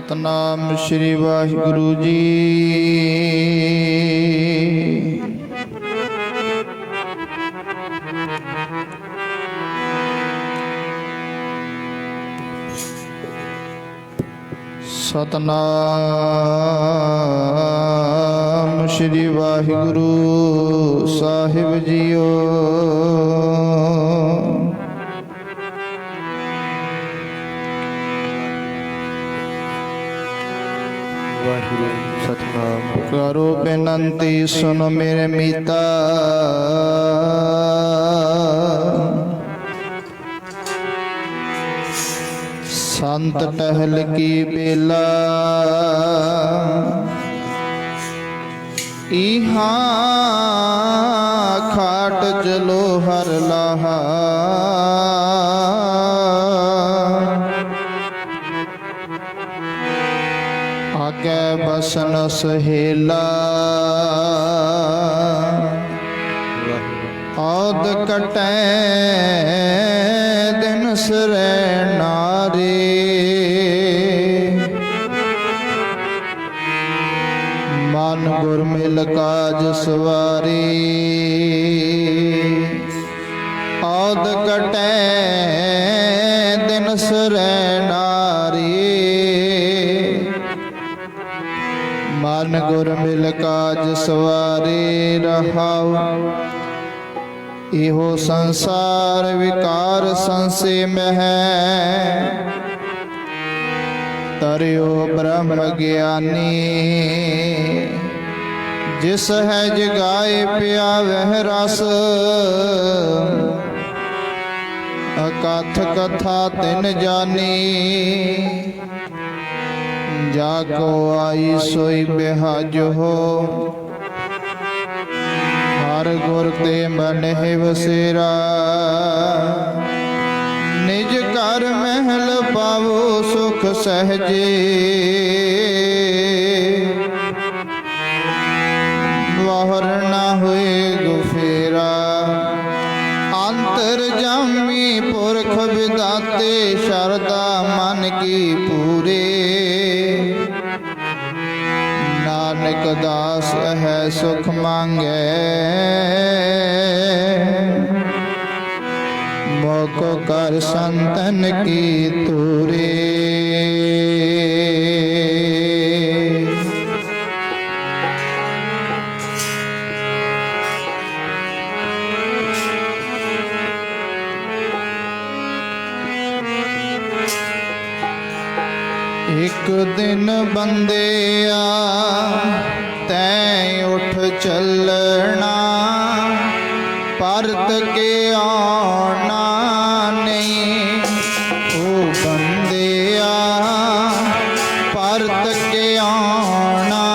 सतनाम श्री वाहिगुरु जी। सतनाम श्री वाहिगुरु साहिब जीओ। सतनाम करो बेनंती सुनो मेरे मीता, संत टहल की बेला इहाँ खाट चलो हर लाहा। आगे बसन सहेला औद कटै दिन सरे नारे। मन गुर मिल काज सवारी औद कटै दिन सरे नारी। मन गुर मिल काज सवारी रहाओ। इहो संसार विकार संशय में है, तरियो ब्रह्म ज्ञानी। जिस है जगाए पिया वह रस, अकथ कथा तिन जानी। जाको आई सोई बेहाज हो, हर गुर ते मन है बसेरा। निज घर महल पावो सुख सहजे, बाहर ना हुए गुफेरा। अंतर जामी पुरख विदाते, शरदा मन की पूरे। नानक दास है सुख मांगे, मोको कर संतन की तूरे। एक दिन बंदे तैं उठ चलना, परत के आना नहीं। ओ बंदिया परत के आना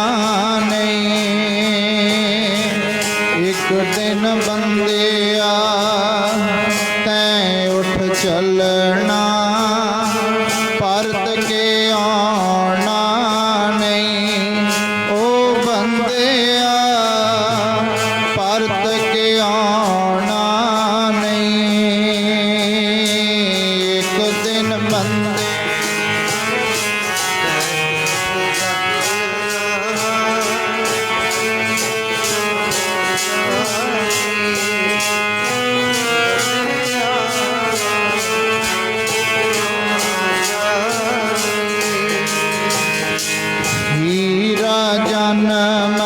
नहीं। एक दिन बंदिया तैं उठ चलना, परत के आना नहीं। ओ बंदिया परत के आना नहीं। एक दिन बंदे हीरा जन्म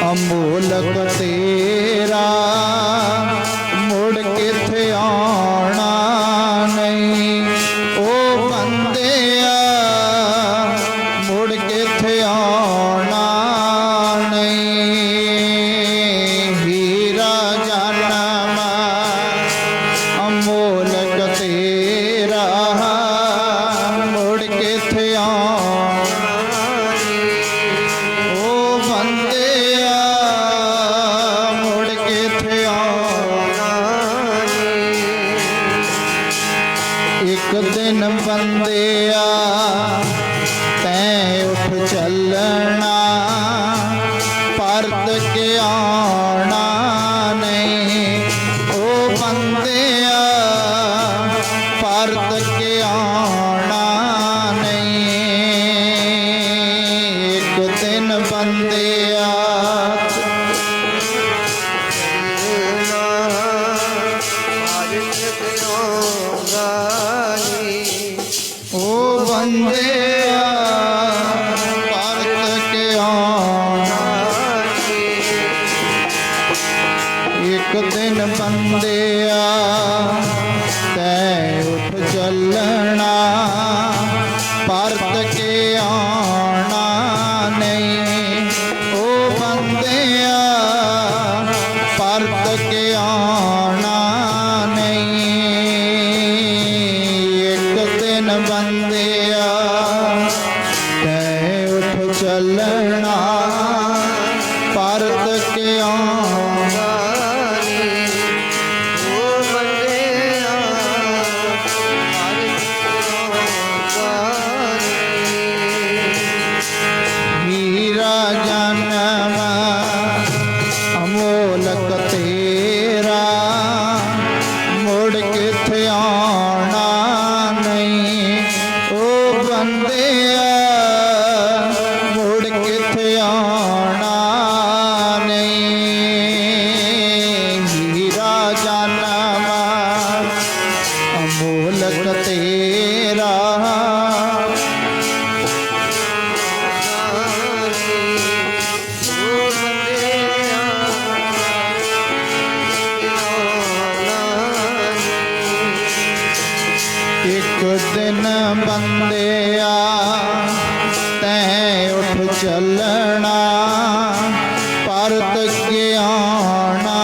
अमोलक तेरा, मुड़ किथे आना नहीं। ओ बंदिया मुड़ किथे आना नहीं। हीरा जन्म अमोलक तेरा, मुड़ किथे आना। ओ बंदिया मुड़ किथे आना। एक दिन बंदिया तैं उठ चलना, परत के आना नहीं। ओ बंदिया परत के आना नहीं। ਇੱਕ ਦਿਨ ਬੰਦਿਆ ਤੈ ਉਠ ਚੱਲਣਾ, ਪਰਤ ਕੇ ਆਉਣਾ ਨਹੀਂ। ਓ ਬੰਦਿਆ ਪਰਤ ਕੇ ਆਉਣਾ ਨਹੀਂ। ਇੱਕ ਦਿਨ ਬੰਦਿਆ ਤੈ ਉਠ ਚੱਲਣਾ, ਪਰਤ ਕੇ ਆਉਣਾ। ਹੀਰਾ ਜਨਮ ਅਮੋਲਕ ਤੇਰਾ, ਮੁੜ ਕਿਥੇ ਆਉਣਾ ਨਹੀਂ। ਓ ਬੰਦਿਆ ਮੁੜ ਕਿਥੇ ਆਉਣਾ ਨਹੀਂ। ਹੀਰਾ ਜਨਮ ਅਮੋਲਕ ਤੇਰਾ, ਇੱਕ ਦਿਨ ਬੰਦਿਆ ਤੈਂ ਉਠ ਚੱਲਣਾ, ਪਰਤ ਕੇ ਆਉਣਾ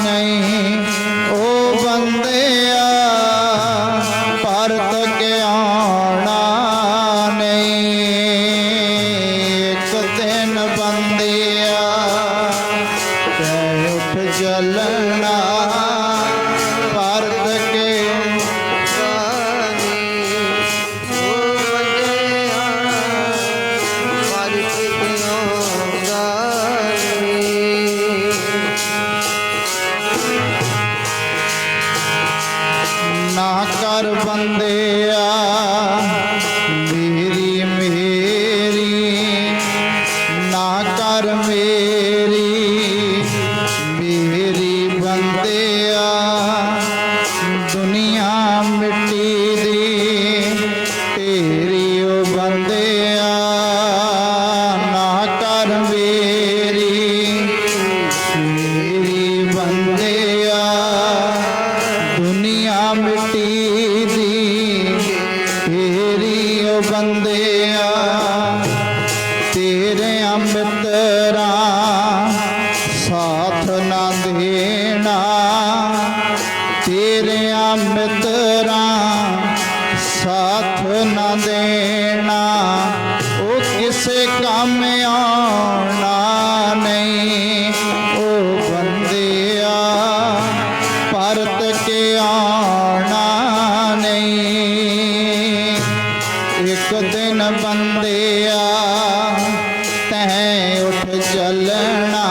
ਨਹੀਂ। ਓ ਬੰਦਿਆ ਪਰਤ ਕੇ ਆਉਣਾ ਨਹੀਂ। ਇੱਕ ਦਿਨ ਬੰਦਿਆ ਤੈਂ ਉਠ ਚੱਲਣਾ, ਪਰਤ ਕੇ ਨਾ ਕਰ ਬੰਦਿਆ ਮੇਰੀ ਮੇਰੀ, ਨਾ ਕਰ ਮੇਰੀ ਮੇਰੀ ਬੰਦਿਆ। ਦੁਨੀਆ ਮਿੱਟੀ ਦੀ ਤੇਰੀ ਓ ਬੰਦਿਆ, ਨਾ ਕਰ ਮੇਰੀ ਮੇਰੀ ਬੰਦਿਆ। ਦੁਨੀਆ ਮਿੱਟੀ ਦੀ ਤੇਰੀ ਓ ਬੰਦਿਆ, ਤੇਰੇ ਮਿੱਤਰਾਂ ਸਾਥ ਨਾ ਦੇਣਾ। ਤੇਰੇ ਮਿੱਤਰਾਂ ਸਾਥ ਨਾ ਦੇਣਾ, ਉਹ ਕਿਸੇ ਕੰਮ ਆਉਣਾ ਨਹੀਂ। ਓ ਬੰਦਿਆ ਪਰਤ ਕੇ ਆਉਣਾ ਨਹੀਂ। ਇੱਕ ਦਿਨ ਬੰਦਿਆ ਤੈਂ ਉਠ ਚੱਲਣਾ,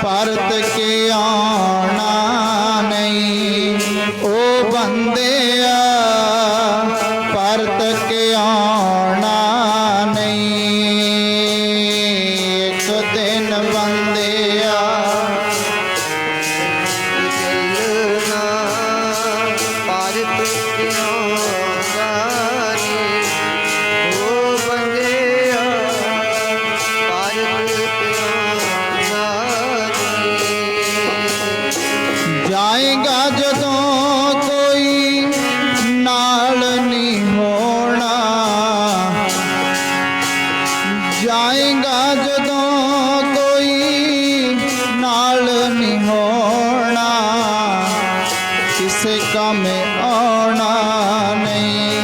ਪਰਤ ਕੇ ਆਉਣਾ ਨਹੀਂ। ਓ ਬੰਦਿਆ ਪਰਤ ਕੇ ਆਉਣਾ ਨਹੀਂ। ਇੱਕ ਦਿਨ ਬੰਦਿਆ ਜਾਏਗਾ ਜਦੋਂ ਕੋਈ ਨਾਲ ਨਹੀਂ ਹੋਣਾ। ਜਾਏਗਾ ਜਦੋਂ ਕੋਈ ਨਾਲ ਨਹੀਂ ਹੋਣਾ, ਕਿਸੇ ਕੰਮ ਆਉਣਾ ਨਹੀਂ।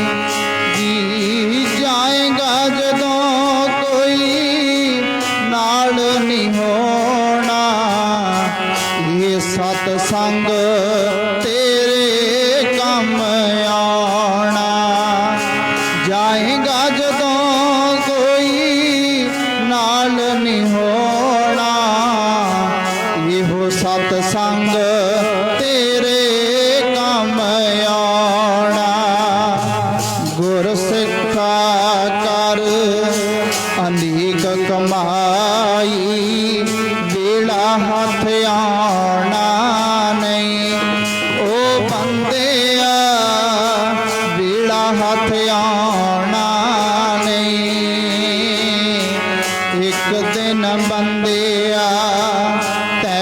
ਜੀ ਜਾਏਗਾ ਜਦੋਂ ਕੋਈ ਨਾਲ ਨਹੀਂ ਹੋਣਾ, ਇਹ ਸਤ ਸੰਗ ਤੇਰੇ ਕੰਮ ਆਉਣਾ। ਜਾਏਗਾ ਜਦੋਂ ਕੋਈ ਨਾਲ ਨਹੀਂ ਹੋਣਾ, ਇਹੋ ਸਤ ਸੰਗ ਤੇਰੇ ਕੰਮ ਆਉਣਾ। ਗੁਰ ਸਿੱਖਾ ਕਰ ਅਨੇਕ ਕਮਾਈ, ਵੇਲਾ ਹੱਥ ਆਉਣਾ ਨਹੀਂ। ਓ ਬੰਦਿਆ ਵੇਲਾ ਹੱਥ ਆਉਣਾ ਨਹੀਂ। ਇੱਕ ਦਿਨ ਬੰਦਿਆ ਤੈ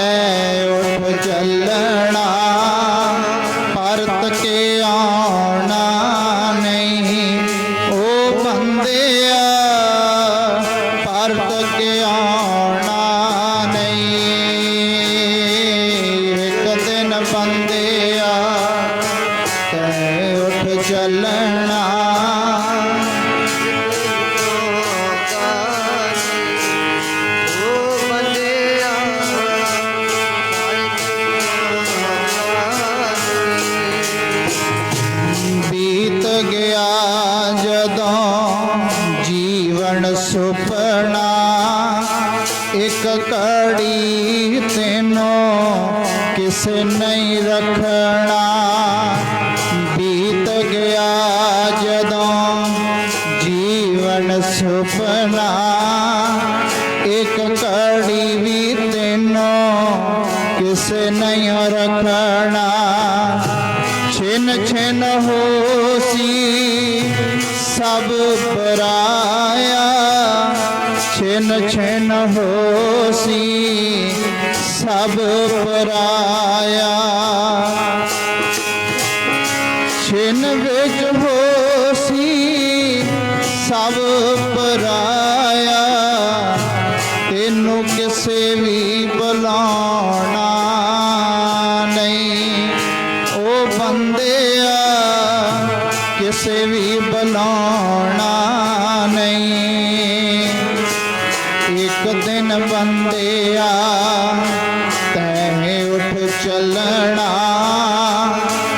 किसे नहीं रखना। बीत गया जदों जीवन सुपना, एक कड़ी भी तेनों किसे नहीं रखना। छिन छिन होसी सब पराया, छिन छिन होसी सब पराया। छिन विच होसी सब पराया, तेनू किसे भी बुलाना नहीं। ओ बंदिया किसे भी बुलाना नहीं। एक दिन बंदिया तैं उठ चलना,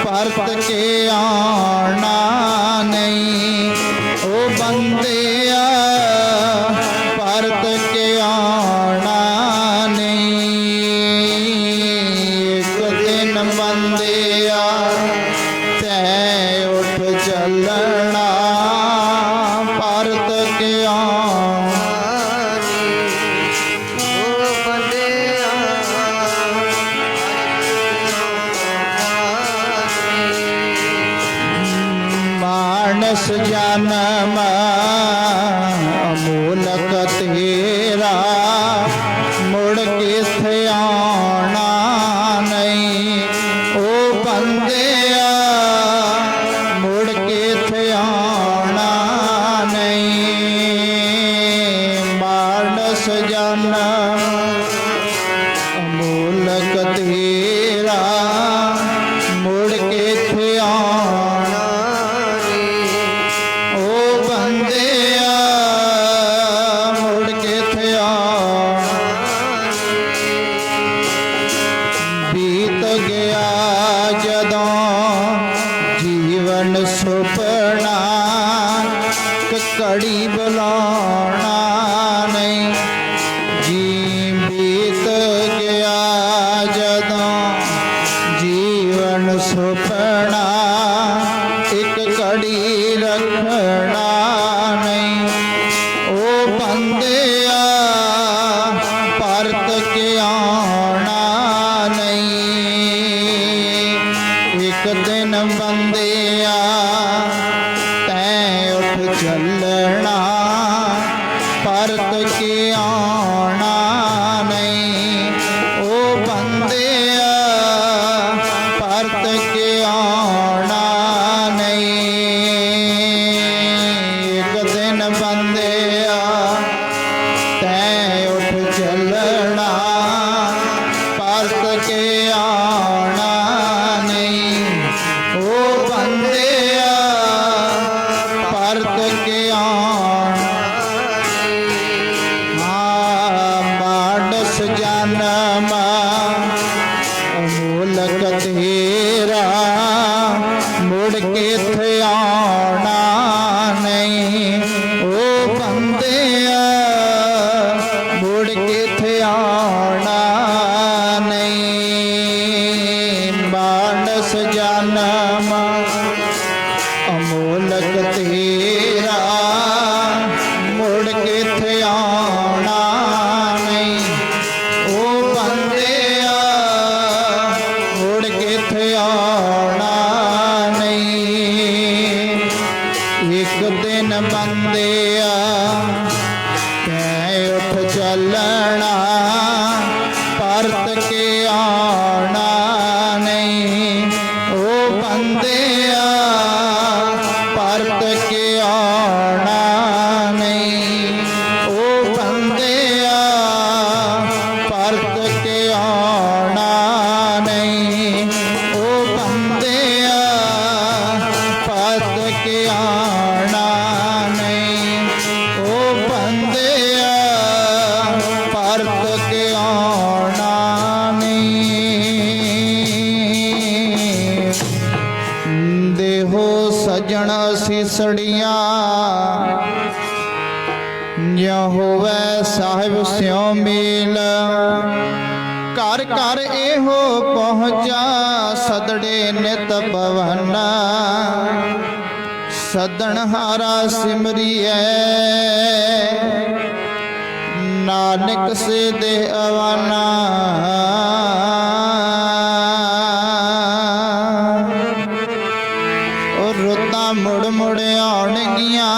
परत के आना नहीं। ओ बंदिया परत के आना नहीं। एक दिन बंदिया तैं उठ चलना, परत के आना। मानस जन्म अमूलक तेरा, मुड़ किथे आना नहीं। ओ बंदिया मुड़ किथे आना नहीं। मानस जन्म अमूलक तेरा, मुड़ किथे आना। ओ बंदिया मुड़ किथे आना। बीत गया जदों जीवन सुपना, कड़ी बुलाना नहीं। जी बीत गया जदों जीवन सुपना, एक कड़ी रखना नहीं। ओ बंदिया परत के आना नहीं। एक दिन बंदिया तैं उठ चलना, परत के आना नहीं। ओ बंदिया परत के आना नहीं। एक दिन बंदिया तैं उठ चलना, परत के आना नहीं। ओ बंदिया परत के आना। मानस जन्म अमूलक तेरा, मुड़ किथे आना नहीं। ओ बंदिया मुड़ किथे आना नहीं। मानस जन्म अमूलक तेरा, मुड़ किथे आना नहीं। ओ बंदिया मुड़ किथे आना नहीं। एक दिन बंदिया तैं उठ चलना, परत के आना नहीं। ओ बंदिया परत के आना नहीं। ओ बंदिया परत के आना नहीं। ओ बंदिया परत के आना नहीं। ओ बंदिया परत के आना नहीं। देहो सजन सीसड़ियाँ, ज्यों होवै साहिब स्यों मील। ਘਰ ਘਰ ਇਹੋ ਪਹੁੰਚਾ ਸਦੜੇ ਨਿਤ ਪਵਨਾ ਸਦਣ ਹਾਰਾ ਸਿਮਰੀਐ ਨਾਨਕ ਸੇ ਦੇ ਅਵਾਨਾ ਉਹ ਰੁੱਤਾਂ ਮੁੜ ਮੁੜ ਆਉਣਗੀਆਂ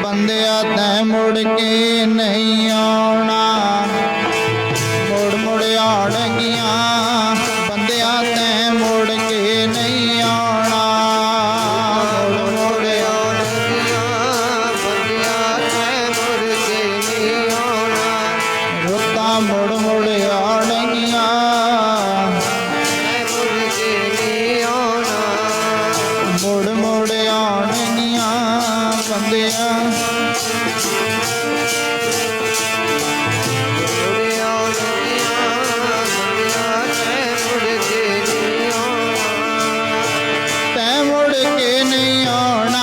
ਬੰਦਿਆ ਤੈਂ ਮੁੜ ਕੇ ਨਹੀਂ ਆਉਣਾ ਮੁੜ ਮੁੜ ਆਉਣਗੀਆਂ ਬੰਦਿਆ ਤੈਂ ਮੁੜ ਕੇ ਨਹੀਂ ਆਉਣਾ ਮੁੜ ਮੁੜ ਆਉਣਗੀਆਂ ਬੰਦਿਆ ਤੈਂ ਮੁੜ ਕੇ ਨਹੀਂ ਆਉਣਾ ਰੁੱਤਾਂ ਮੁੜ ਮੁੜ ਆਉਣਗੀਆਂ ਮੁੜ ਕੇ ਨਹੀਂ ਆਉਣਾ ਮੁੜ ਮੁੜ ਆਉਣਗੀਆਂ ਬੰਦਿਆ ਤੈਂ ਮੁੜ ਕੇ ਨਹੀਂ ਆਉਣਾ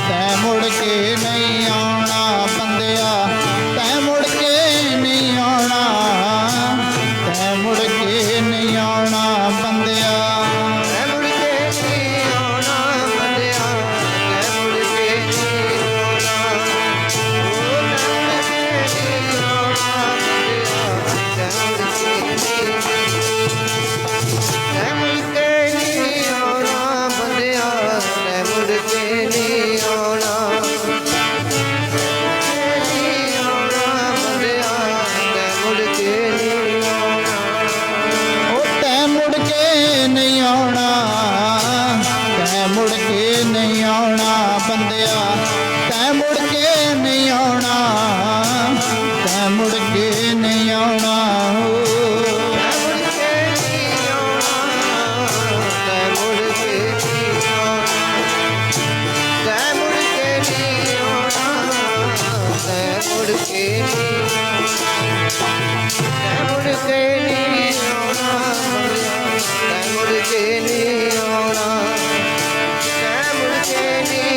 ਤੈਂ ਮੁੜ ਕੇ ਨਹੀਂ ਆਉਣਾ ਬੰਦਿਆ ਤੈਂ ਮੁੜ ਕੇ ਨਹੀਂ ਆਉਣਾ ਤੈਂ ਮੁੜ ਕੇ ਨਹੀਂ ਆਉਣਾ ਬੰਦਿਆ ਤੈਂ ਮੁੜ ਕੇ ਨਹੀਂ ਆਉਣਾ ਬੰਦਿਆ ਤੈਂ ਮੁੜ ਕੇ ਨਹੀਂ ਆਉਣਾ ਬੰਦਿਆ ਤੈਂ ਮੁੜ ਕੇ ਨਹੀਂ ਆਉਣਾ ਤੈਂ ਮੁੜ ਕੇ ਨਹੀਂ ਆਉਣਾ ਤੈਂ ਮੁੜ ਕੇ ਨਹੀਂ ਆਉਣਾ ਬੰਦਿਆ ਤੈਂ ਮੁੜ ਕੇ ਨਹੀਂ ਆਉਣਾ ਤੈਂ ਮੁੜ ਕੇ ਨਹੀਂ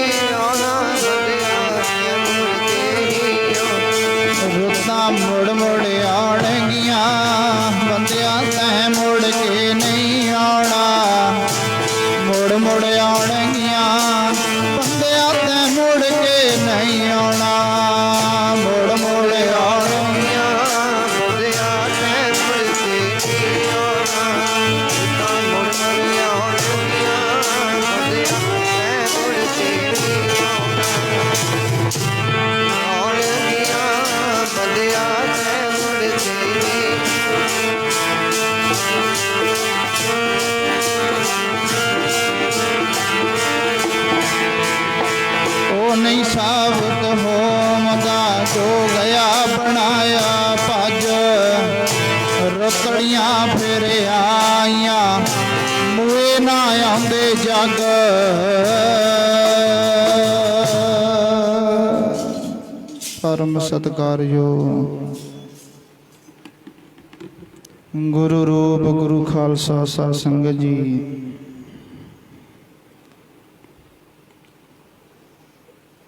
ਆਉਣਾ ਰੁੱਤਾਂ ਮੁੜ ਮੁੜ ਆਉਣਗੀਆਂ ਬੰਦਿਆ ਤੈਂ ਮੁੜ ਕੇ ਨਹੀਂ ਆਉਣਾ ਮੁੜ ਮੁੜ ਆਉਣਗੀਆਂ ਬੰਦਿਆ ਤੈਂ ਮੁੜ ਕੇ ਨਹੀਂ ਆਉਣਾ ਮੁੜ ਮੁੜ ਆਉਣਗੀਆਂ ਬੰਦਿਆ ਤੈਂ ਮੁੜ ਕੇ ਨਹੀਂ ਆਉਣਾ ਮੁੜ ਮੁੜ ਆਉਣਗੀਆਂ ਬੰਦਿਆ ਤੈਂ ਮੁੜ ਕੇ ਨਹੀਂ ਆਉਣਗੀਆਂ ਬੰਦਿਆ ਤੈਂ ਮੁੜ ਕੇ ਉਹ ਨਹੀਂ ਸਾਬਤ ਹੋਮਦਾ ਜੋ ਗਿਆ ਬਣਾਇਆ ਭੱਜ ਰਤੜੀਆਂ ਫਿਰ ਆਈਆਂ ਮੂਏ ਨਾ ਆਉਂਦੇ ਜੱਗ ਪਰਮ ਸਤਿਕਾਰਯੋਗ ਗੁਰੂ ਰੂਪ ਗੁਰੂ ਖਾਲਸਾ ਸਾਧ ਸੰਗਤ ਜੀ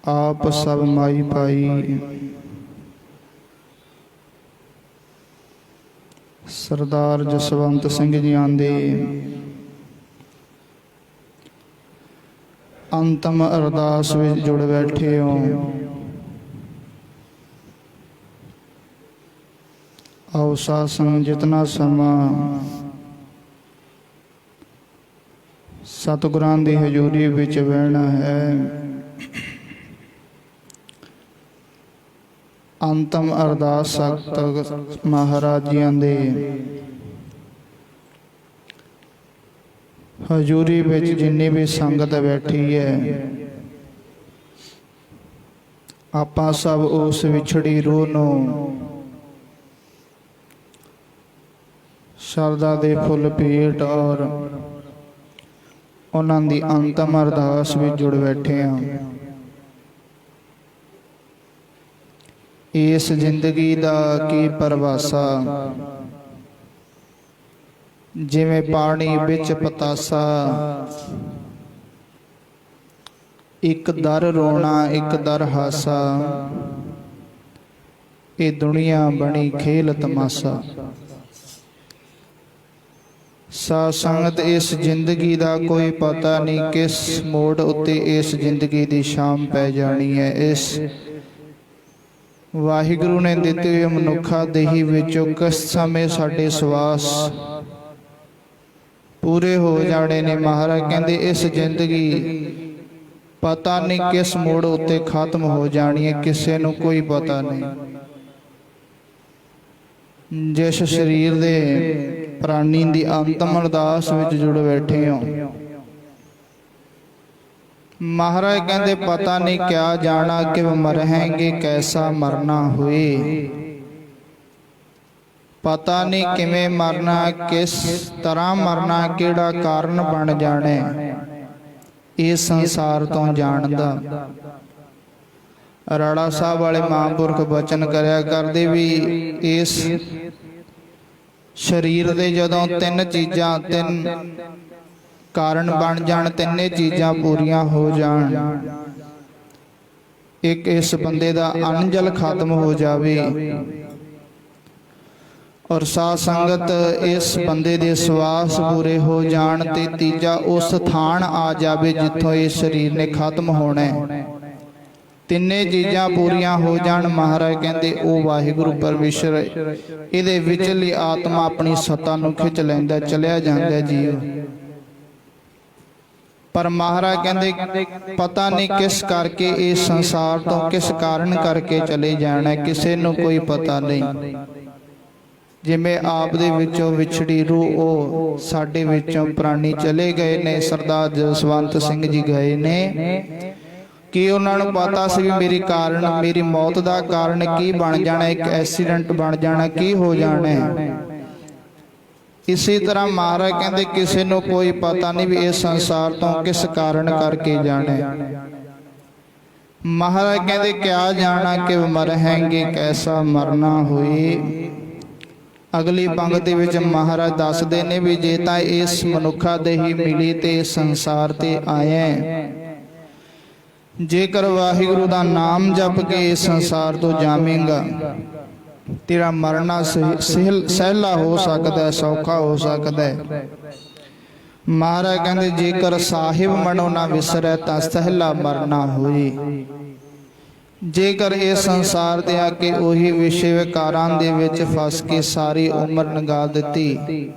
ਆਪ ਸਭ ਮਾਈ ਭਾਈ ਸਰਦਾਰ ਜਸਵੰਤ ਸਿੰਘ ਜੀ ਆਂਦੇ ਅੰਤਮ ਅਰਦਾਸ ਵਿੱਚ ਜੁੜ ਬੈਠੇ ਹੋ ਆਓ ਸਾਧ ਸੰਗਤ ਜਿਤਨਾ ਸਮਾਂ ਸਤਿਗੁਰਾਂ ਦੀ ਹਜ਼ੂਰੀ ਵਿੱਚ ਬਹਿਣਾ ਹੈ ਅੰਤਮ ਅਰਦਾਸ ਸਖਤ ਮਹਾਰਾਜ ਜੀਆਂ ਦੇ ਹਜ਼ੂਰੀ ਵਿੱਚ ਜਿੰਨੀ ਵੀ ਸੰਗਤ ਬੈਠੀ ਹੈ ਆਪਾਂ ਸਭ ਉਸ ਵਿਛੜੀ ਰੂਹ ਨੂੰ ਸ਼ਰਧਾ ਦੇ ਫੁੱਲ ਭੇਟ ਔਰ ਉਹਨਾਂ ਦੀ ਅੰਤਮ ਅਰਦਾਸ ਵਿੱਚ ਜੁੜ ਬੈਠੇ ਹਾਂ ਇਸ ਜ਼ਿੰਦਗੀ ਦਾ ਕੀ ਪਰਵਾਸਾ ਜਿਵੇਂ ਪਾਣੀ ਵਿੱਚ ਪਤਾਸਾ ਇੱਕ ਦਰ ਰੋਣਾ ਇੱਕ ਦਰ ਹਾਸਾ ਇਹ ਦੁਨੀਆ ਬਣੀ ਖੇਲ ਤਮਾਸ਼ਾ। ਸਾਧ ਸੰਗਤ, ਇਸ ਜ਼ਿੰਦਗੀ ਦਾ ਕੋਈ ਪਤਾ ਨਹੀਂ ਕਿਸ ਮੋੜ ਉੱਤੇ ਇਸ ਜ਼ਿੰਦਗੀ ਦੀ ਸ਼ਾਮ ਪੈ ਜਾਣੀ ਹੈ। ਇਸ ਵਾਹਿਗੁਰੂ ਨੇ ਦਿੱਤੇ ਹੋਏ ਮਨੁੱਖਾ ਦੇਹੀ ਵਿੱਚੋਂ ਕਿਸ ਸਮੇਂ ਸਾਡੇ ਸਵਾਸ ਪੂਰੇ ਹੋ ਜਾਣੇ ਨੇ। ਮਹਾਰਾਜ ਕਹਿੰਦੇ ਇਸ ਜ਼ਿੰਦਗੀ ਪਤਾ ਨਹੀਂ ਕਿਸ ਮੋੜ ਉੱਤੇ ਖਤਮ ਹੋ ਜਾਣੀ ਹੈ, ਕਿਸੇ ਨੂੰ ਕੋਈ ਪਤਾ ਨਹੀਂ। ਜਿਸ ਸਰੀਰ ਦੇ ਪ੍ਰਾਣੀ ਦੀ ਅੰਤਮ ਅਰਦਾਸ ਵਿੱਚ ਜੁੜ ਬੈਠੇ ਹੋ, ਮਹਾਰਾਜ ਕਹਿੰਦੇ ਪਤਾ ਨਹੀਂ ਕਿਆ ਜਾਣਾ ਕਿ ਮਰहेंगे कैसा मरना हुए। ਪਤਾ ਨਹੀਂ ਕਿਵੇਂ ਮਰਨਾ, ਕਿਸ ਤਰ੍ਹਾਂ ਮਰਨਾ, ਕਿਹੜਾ ਕਾਰਨ ਬਣ ਜਾਣਾ ਇਸ ਸੰਸਾਰ ਤੋਂ ਜਾਣ ਦਾ। ਰਾੜਾ ਸਾਹਿਬ ਵਾਲੇ ਮਹਾਂਪੁਰਖ ਬਚਨ ਕਰਿਆ ਕਰਦੇ ਵੀ ਇਸ ਸਰੀਰ ਦੇ ਜਦੋਂ ਤਿੰਨ ਚੀਜ਼ਾਂ, ਤਿੰਨ ਕਾਰਨ ਬਣ ਜਾਣ, ਤਿੰਨੇ ਚੀਜ਼ਾਂ ਪੂਰੀਆਂ ਹੋ ਜਾਣ, ਇੱਕ ਇਸ ਬੰਦੇ ਦਾ ਅੰਨ ਜਲ ਖਤਮ ਹੋ ਜਾਵੇ, ਔਰ ਸਾਧ ਸੰਗਤ ਇਸ ਬੰਦੇ ਦੇ ਸਵਾਸ ਪੂਰੇ ਹੋ ਜਾਣ, ਤੇ ਤੀਜਾ ਉਸ ਥਾਨ ਆ ਜਾਵੇ ਜਿੱਥੋਂ ਇਸ ਸਰੀਰ ਨੇ ਖਤਮ ਹੋਣਾ। ਤਿੰਨੇ ਚੀਜ਼ਾਂ ਪੂਰੀਆਂ ਹੋ ਜਾਣ, ਮਹਾਰਾਜ ਕਹਿੰਦੇ ਉਹ ਵਾਹਿਗੁਰੂ ਪਰਮੇਸ਼ਰ ਇਹਦੇ ਵਿਚਲੀ ਆਤਮਾ ਆਪਣੀ ਸੱਤਾ ਨੂੰ ਖਿੱਚ ਲੈਂਦਾ, ਚਲਿਆ ਜਾਂਦਾ ਜੀਵ। ਪਰ ਮਹਾਰਾਜ ਕਹਿੰਦੇ ਪਤਾ ਨਹੀਂ ਕਿਸ ਕਰਕੇ ਇਸ ਸੰਸਾਰ ਤੋਂ, ਕਿਸ ਕਾਰਨ ਕਰਕੇ ਚਲੇ ਜਾਣਾ, ਕਿਸੇ ਨੂੰ ਕੋਈ ਪਤਾ ਨਹੀਂ। ਜਿਵੇਂ ਆਪ ਦੇ ਵਿੱਚੋਂ ਵਿਛੜੀ ਰੂਹ ਉਹ ਸਾਡੇ ਵਿੱਚੋਂ ਪ੍ਰਾਣੀ ਚਲੇ ਗਏ ਨੇ। ਸਰਦਾਰ ਜਸਵੰਤ ਸਿੰਘ ਜੀ ਗਏ ਨੇ ਕਿ ਉਹਨਾਂ ਨੂੰ ਪਤਾ ਸੀ ਵੀ ਮੇਰੀ ਮੌਤ ਦਾ ਕਾਰਨ ਕੀ ਬਣ ਜਾਣਾ, ਇੱਕ ਐਕਸੀਡੈਂਟ ਬਣ ਜਾਣਾ, ਕੀ ਹੋ ਜਾਣਾ। ਇਸੇ ਤਰ੍ਹਾਂ ਮਹਾਰਾਜ ਕਹਿੰਦੇ ਕਿਸੇ ਨੂੰ ਕੋਈ ਪਤਾ ਨਹੀਂ ਵੀ ਇਸ ਸੰਸਾਰ ਤੋਂ ਕਿਸ ਕਾਰਨ ਕਰਕੇ ਜਾਣਾ। ਮਹਾਰਾਜ ਕਹਿੰਦੇ ਕਿਆ ਜਾਣਾ ਕਿ ਮਰहेंगे कैसा मरना हुए। ਅਗਲੀ ਪੰਗਤੀ ਵਿੱਚ ਮਹਾਰਾਜ ਦੱਸਦੇ ਨੇ ਵੀ ਜੇ ਤਾਂ ਇਸ ਮਨੁੱਖਾ ਦੇਹੀ ਮਿਲੀ ਤੇ ਇਸ ਸੰਸਾਰ ਤੇ ਆਇਆ, ਜੇਕਰ ਵਾਹਿਗੁਰੂ ਦਾ ਨਾਮ ਜਪ ਕੇ ਇਸ ਸੰਸਾਰ ਤੋਂ ਜਾਵੇਂਗਾ, ਤੇਰਾ ਮਰਨਾ ਸਹਿਲਾ ਹੋ ਸਕਦਾ, ਸੌਖਾ ਹੋ ਸਕਦਾ। ਮਹਾਰਾਜ ਕਹਿੰਦੇ ਜੇਕਰ ਸਾਹਿਬ ਮਨੋ ਨਾ ਵਿਸਰੈ ਤਾਂ ਸਹਿਲਾ ਮਰਨਾ ਹੋਈ। ਜੇਕਰ ਇਸ ਸੰਸਾਰ ਤੇ ਆ ਕੇ ਉਹੀ ਵਿਸ਼ੇ ਵਿਕਾਰਾਂ ਦੇ ਵਿੱਚ ਫਸ ਕੇ ਸਾਰੀ ਉਮਰ ਲੰਘਾ ਦਿੱਤੀ।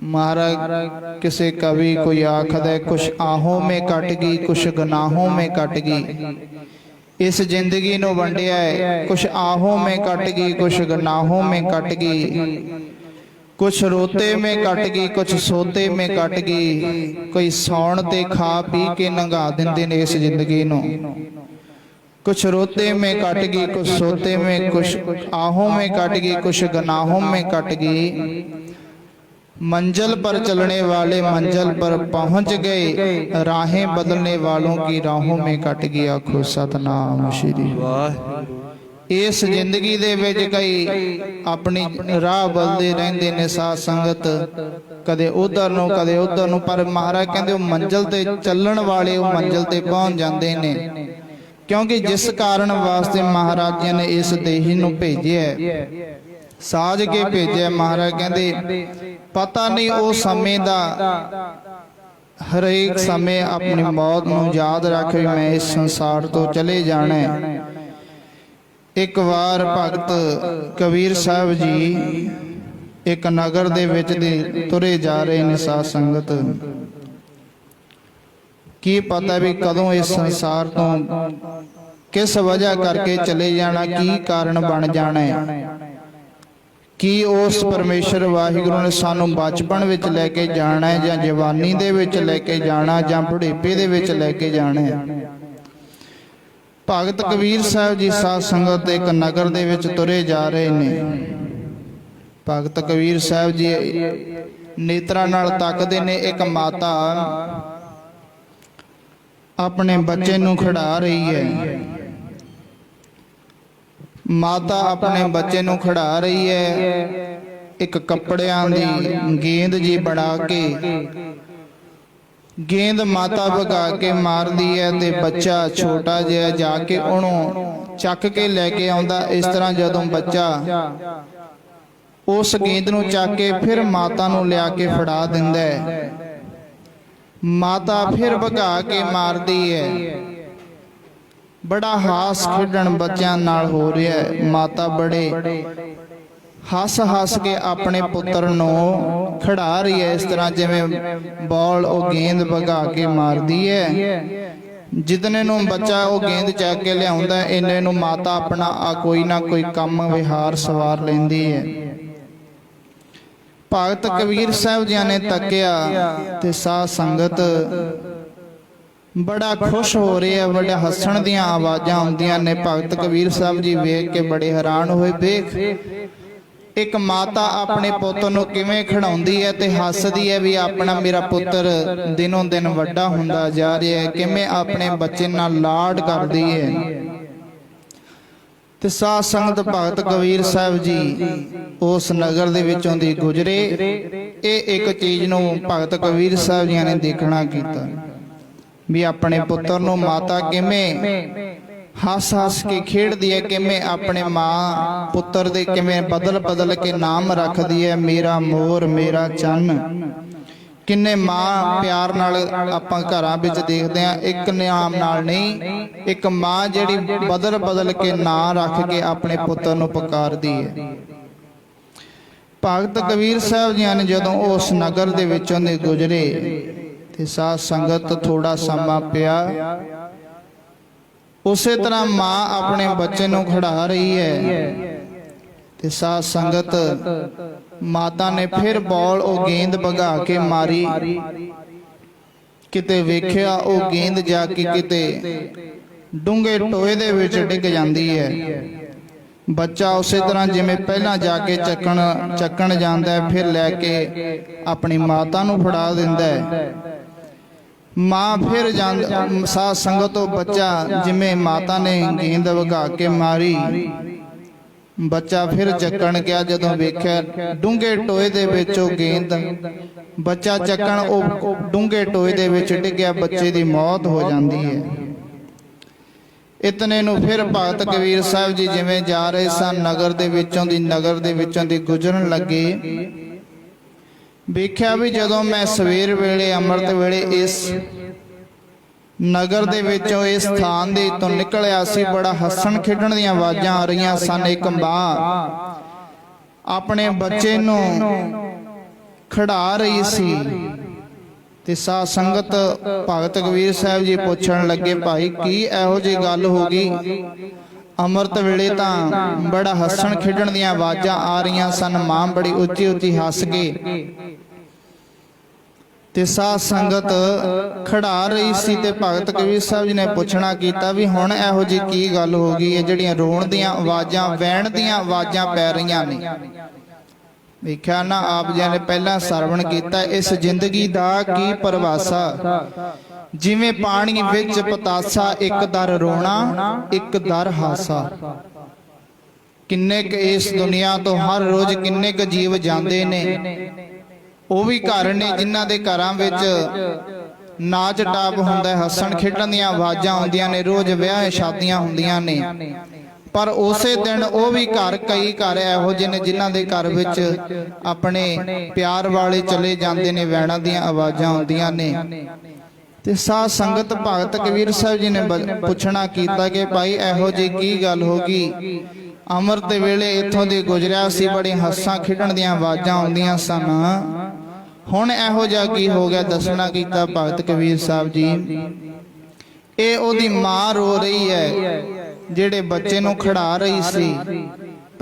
ਮਹਾਰਾਜ ਕਿਸੇ ਕਵੀ ਕੋਈ ਆਖਦਾ ਕੁਛ ਆਹੋਂ में कट गई कुछ गुनाहों में कट गई। इस जिंदगी ਨੂੰ ਵੰਡਿਆ ਹੈ, कुछ आहों में कट गई कुछ गुनाहों में कट गई, कुछ रोते में कट गई कुछ सोते में कट गई। कोई सौण ते खा पी के लंघा दिंदे ने इस जिंदगी ਨੂੰ। कुछ रोते में कट गई कुछ सोते में, कुछ आहों में कट गई कुछ गुनाहों में कट गई। मंजिल पर चलने वाले मंजिल पर पहुंच गए, राहें बदलने वालों की राहों में कट गया। आखो सतनाम श्री वाहिगुरू। इस जिंदगी दे विच कई अपनी राह बदलते रहंदे ने साध संगत, कदे उधर नूं कदे उधर नूं, पर महाराज कहंदे मंजिल ते चलण वाले वो मंजिल ते पहुंच जांदे ने। क्योंकि जिस कारण वास्ते महाराज जी ने इस देही नूं भेजिया, साज के भेजिया, महाराज कहंदे पता नहीं वो समय दा हरेक समय अपनी मौत नूं याद रख भी मैं इस संसार तो चले जाना है। एक बार भगत कबीर साहब जी एक नगर दे विच तुरे जा रहे ने साध संगत। की पता भी कदों इस संसार तो किस वजह करके चले जाना, की कारण बन जाना है। कि उस परमेश्वर वाहिगुरू ने सानू बचपन विच लैके जाना है, जां जवानी दे विच लैके जाना, जां बुढ़ेपे दे विच लैके जाना है। भगत कबीर साहब जी साध संगत एक नगर दे विच तुरे जा रहे ने। भगत कबीर साहब जी नेत्रा नाल तकदे ने, एक माता अपने बच्चे नूं खड़ा रही है। माता अपने बच्चे नूं खड़ा रही है, एक कपड़ियां दी गेंद जी बना के गेंद माता भगा के मार दी है, ते बच्चा छोटा जिहा जाके उहनूं ਚੱਕ ਕੇ ਲੈ ਕੇ ਆਉਂਦਾ। ਇਸ ਤਰ੍ਹਾਂ ਜਦੋਂ ਬੱਚਾ ਉਸ ਗੇਂਦ ਨੂੰ ਚੱਕ ਕੇ ਫਿਰ ਮਾਤਾ ਨੂੰ ਲਿਆ ਕੇ ਫੜਾ ਦਿੰਦਾ ਹੈ, ਮਾਤਾ ਫਿਰ ਭਗਾ ਕੇ ਮਾਰਦੀ ਹੈ। ਬੜਾ ਹਾਸ ਖੇਡਣ ਬੱਚਿਆਂ ਨਾਲ ਹੋ ਰਿਹਾ ਹੈ। ਮਾਤਾ ਬੜੇ ਹੱਸ ਹੱਸ ਕੇ ਆਪਣੇ ਪੁੱਤਰ ਨੂੰ ਖਿਡਾ ਰਹੀ ਹੈ, ਇਸ ਤਰ੍ਹਾਂ ਜਿਵੇਂ ਬਾਲ ਉਹ ਗੇਂਦ ਭਗਾ ਕੇ ਮਾਰਦੀ ਹੈ। ਜਿਤਨੇ ਨੂੰ ਬੱਚਾ ਉਹ ਗੇਂਦ ਚੱਕ ਕੇ ਲਿਆਉਂਦਾ, ਇੰਨੇ ਨੂੰ ਮਾਤਾ ਆਪਣਾ ਕੋਈ ਨਾ ਕੋਈ ਕੰਮ ਵਿਹਾਰ ਸਵਾਰ ਲੈਂਦੀ ਹੈ। ਭਗਤ ਕਬੀਰ ਸਾਹਿਬ ਜੀ ਨੇ ਤੱਕਿਆ ਤੇ ਸਾਧ ਸੰਗਤ ਬੜਾ ਖੁਸ਼ ਹੋ ਰਹੀ ਹੈ, ਬੜੇ ਹੱਸਣ ਦੀਆਂ ਆਵਾਜ਼ਾਂ ਆਉਂਦੀਆਂ ਨੇ। ਭਗਤ ਕਬੀਰ ਸਾਹਿਬ ਜੀ ਵੇਖ ਕੇ ਬੜੇ ਹੈਰਾਨ ਹੋਏ। ਵੇਖ ਇੱਕ ਮਾਤਾ ਆਪਣੇ ਪੁੱਤ ਨੂੰ ਕਿਵੇਂ ਖਿਡਾਉਂਦੀ ਹੈ ਤੇ ਹੱਸਦੀ ਹੈ ਵੀ ਆਪਣਾ ਮੇਰਾ ਪੁੱਤਰ ਦਿਨੋਂ ਦਿਨ ਵੱਡਾ ਹੁੰਦਾ ਜਾ ਰਿਹਾ ਹੈ, ਕਿਵੇਂ ਆਪਣੇ ਬੱਚੇ ਨਾਲ ਲਾਡ ਕਰਦੀ ਹੈ। ਤੇ ਸਾਧ ਸੰਗਤ ਭਗਤ ਕਬੀਰ ਸਾਹਿਬ ਜੀ ਉਸ ਨਗਰ ਦੇ ਵਿੱਚੋਂ ਦੀ ਗੁਜ਼ਰੇ। ਇਹ ਇੱਕ ਚੀਜ਼ ਨੂੰ ਭਗਤ ਕਬੀਰ ਸਾਹਿਬ ਜੀ ਨੇ ਦੇਖਣਾ ਕੀਤਾ ਵੀ ਆਪਣੇ ਪੁੱਤਰ ਨੂੰ ਮਾਤਾ ਕਿਵੇਂ ਹੱਸ ਹੱਸ ਕੇ ਖੇਡਦੀ ਹੈ, ਕਿਵੇਂ ਆਪਣੇ ਮਾਂ ਪੁੱਤਰ ਦੇ ਕਿਵੇਂ ਬਦਲ ਬਦਲ ਕੇ ਨਾਮ ਰੱਖਦੀ ਹੈ। ਮੇਰਾ ਮੋਰ, ਮੇਰਾ ਚੰਨ, ਕਿੰਨੇ ਮਾਂ ਪਿਆਰ ਨਾਲ ਆਪਾਂ ਘਰਾਂ ਵਿੱਚ ਦੇਖਦੇ ਹਾਂ। ਇੱਕ ਨਾਮ ਨਾਲ ਨਹੀਂ, ਇੱਕ ਮਾਂ ਜਿਹੜੀ ਬਦਲ ਬਦਲ ਕੇ ਨਾਂ ਰੱਖ ਕੇ ਆਪਣੇ ਪੁੱਤਰ ਨੂੰ ਪੁਕਾਰਦੀ ਹੈ। ਭਗਤ ਕਬੀਰ ਸਾਹਿਬ ਜੀ ਨੇ ਜਦੋਂ ਉਸ ਨਗਰ ਦੇ ਵਿੱਚੋਂ ਦੇ ਗੁਜ਼ਰੇ ਤੇ ਸਾਧ ਸੰਗਤ ਥੋੜਾ ਸਮਾਂ ਪਿਆ। ਉਸੇ ਤਰ੍ਹਾਂ ਮਾਂ ਆਪਣੇ ਬੱਚੇ ਨੂੰ ਖਿਡਾ ਰਹੀ ਹੈ ਤੇ ਸਾਧ ਸੰਗਤ ਮਾਤਾ ਨੇ ਫਿਰ ਬਾਲ ਉਹ ਗੇਂਦ ਭਗਾ ਕੇ ਮਾਰੀ। ਕਿਤੇ ਵੇਖਿਆ ਉਹ ਗੇਂਦ ਜਾ ਕੇ ਕਿਤੇ ਡੂੰਘੇ ਟੋਏ ਦੇ ਵਿੱਚ ਡਿੱਗ ਜਾਂਦੀ ਹੈ। ਬੱਚਾ ਉਸੇ ਤਰ੍ਹਾਂ ਜਿਵੇਂ ਪਹਿਲਾਂ ਜਾ ਕੇ ਚੱਕਣ ਜਾਂਦਾ ਹੈ, ਫਿਰ ਲੈ ਕੇ ਆਪਣੀ ਮਾਤਾ ਨੂੰ ਫੜਾ ਦਿੰਦਾ ਹੈ। ਮਾਂ ਫਿਰ ਸਾਧ ਸੰਗਤ ਉਹ ਬੱਚਾ ਜਿਵੇਂ ਮਾਤਾ ਨੇ ਗੇਂਦ ਵਗਾ ਕੇ ਮਾਰੀ, ਬੱਚਾ ਫਿਰ ਚੱਕਣ ਗਿਆ। ਜਦੋਂ ਵੇਖਿਆ ਡੂੰਘੇ ਟੋਏ ਦੇ ਵਿੱਚ ਉਹ ਗੇਂਦ, ਬੱਚਾ ਚੱਕਣ ਉਹ ਡੂੰਘੇ ਟੋਏ ਦੇ ਵਿੱਚ ਡਿੱਗਿਆ, ਬੱਚੇ ਦੀ ਮੌਤ ਹੋ ਜਾਂਦੀ ਹੈ। ਇਤਨੇ ਨੂੰ ਫਿਰ ਭਗਤ ਕਬੀਰ ਸਾਹਿਬ ਜੀ ਜਿਵੇਂ ਜਾ ਰਹੇ ਸਨ ਨਗਰ ਦੇ ਵਿੱਚੋਂ ਦੀ ਗੁਜ਼ਰਨ ਲੱਗੇ। ਵੇਖਿਆ ਵੀ ਜਦੋਂ ਮੈਂ ਸਵੇਰ ਵੇਲੇ ਅੰਮ੍ਰਿਤ ਵੇਲੇ ਇਸ ਨਗਰ ਦੇ ਵਿੱਚੋਂ ਇਸ ਸਥਾਨ ਦੇ ਤੋਂ ਨਿਕਲਿਆ ਸੀ, ਬੜਾ ਹੱਸਣ ਖੇਡਣ ਦੀਆਂ ਆਵਾਜ਼ਾਂ ਆ ਰਹੀਆਂ ਸਨ। ਇੱਕ ਮਾਂ ਆਪਣੇ ਬੱਚੇ ਨੂੰ ਖਿਡਾ ਰਹੀ ਸੀ ਤੇ ਸਾਧ ਸੰਗਤ ਭਗਤ ਕਬੀਰ ਸਾਹਿਬ ਜੀ ਪੁੱਛਣ ਲੱਗੇ, ਭਾਈ ਕੀ ਇਹੋ ਜਿਹੀ ਗੱਲ ਹੋ ਗਈ? ਅੰਮ੍ਰਿਤ ਵੇਲੇ ਤਾਂ ਬੜਾ ਹੱਸਣ ਖੇਡਣ ਦੀਆਂ ਆਵਾਜ਼ਾਂ ਆ ਰਹੀਆਂ ਸਨ, ਮਾਂ ਬੜੀ ਉੱਚੀ ਉੱਚੀ ਹੱਸ ਕੇ ਤੇ ਸਾਧ ਸੰਗਤ ਖਿਡਾ ਰਹੀ ਸੀ। ਤੇ ਭਗਤ ਕਬੀਰ ਸਾਹਿਬ ਜੀ ਨੇ ਪੁੱਛਣਾ ਕੀਤਾ ਵੀ ਹੁਣ ਇਹੋ ਜਿਹੀ ਕੀ ਗੱਲ ਹੋ ਗਈ ਹੈ ਜਿਹੜੀਆਂ ਰੋਣ ਦੀਆਂ ਆਵਾਜ਼ਾਂ, ਵਹਿਣ ਦੀਆਂ ਆਵਾਜ਼ਾਂ ਪੈ ਰਹੀਆਂ ਨੇ? ਵੇਖਿਆ ਨਾ ਆਪ ਜੀ ਨੇ ਪਹਿਲਾਂ ਸਰਵਣ ਕੀਤਾ ਇਸ ਜ਼ਿੰਦਗੀ ਦਾ ਕੀ ਪਰਵਾਸਾ। ਜਿਵੇਂ ਪਾਣੀ ਵਿੱਚ ਪਤਾਸਾ, ਇੱਕ ਦਰ ਰੋਣਾ ਇੱਕ ਦਰ ਹਾਸਾ। ਕਿੰਨੇ ਕੁ ਇਸ ਦੁਨੀਆ ਤੋਂ ਹਰ ਰੋਜ਼ ਕਿੰਨੇ ਕੁ ਜੀਵ ਜਾਂਦੇ ਨੇ। ਉਹ ਵੀ ਘਰ ਨੇ ਜਿਨ੍ਹਾਂ ਦੇ ਘਰਾਂ ਵਿੱਚ ਨਾਚ ਟਾਪ ਹੁੰਦਾ, ਹੱਸਣ ਖੇਡਣ ਦੀਆਂ ਆਵਾਜ਼ਾਂ ਆਉਂਦੀਆਂ ਨੇ, ਰੋਜ਼ ਵਿਆਹ ਸ਼ਾਦੀਆਂ ਹੁੰਦੀਆਂ ਨੇ। ਪਰ ਉਸੇ ਦਿਨ ਉਹ ਵੀ ਕਈ ਘਰ ਇਹੋ ਜਿਹੇ ਨੇ ਜਿਨ੍ਹਾਂ ਦੇ ਘਰ ਵਿੱਚ ਆਪਣੇ ਪਿਆਰ ਵਾਲੇ ਚਲੇ ਜਾਂਦੇ ਨੇ, ਵੈਣਾਂ ਦੀਆਂ ਆਵਾਜ਼ਾਂ ਆਉਂਦੀਆਂ ਨੇ। ਤੇ ਸਾਧ ਸੰਗਤ ਭਗਤ ਕਬੀਰ ਸਾਹਿਬ ਜੀ ਨੇ ਪੁੱਛਣਾ ਕੀਤਾ ਕਿ ਭਾਈ ਇਹੋ ਜਿਹੀ ਕੀ ਗੱਲ ਹੋ ਗਈ? ਅੰਮ੍ਰਿਤ ਵੇਲੇ ਇੱਥੋਂ ਦੀ ਗੁਜ਼ਰਿਆ ਸੀ, ਬੜੀ ਹੱਸਾਂ ਖੇਡਣ ਦੀਆਂ ਆਵਾਜ਼ਾਂ ਆਉਂਦੀਆਂ ਸਨ, ਹੁਣ ਇਹੋ ਜਿਹਾ ਕੀ ਹੋ ਗਿਆ? ਦੱਸਣਾ ਕੀਤਾ ਭਗਤ ਕਬੀਰ ਸਾਹਿਬ ਜੀ। ਇਹ ਉਹਦੀ ਮਾਂ ਰੋ ਰਹੀ ਹੈ ਜਿਹੜੇ ਬੱਚੇ ਨੂੰ ਖਿਡਾ ਰਹੀ ਸੀ।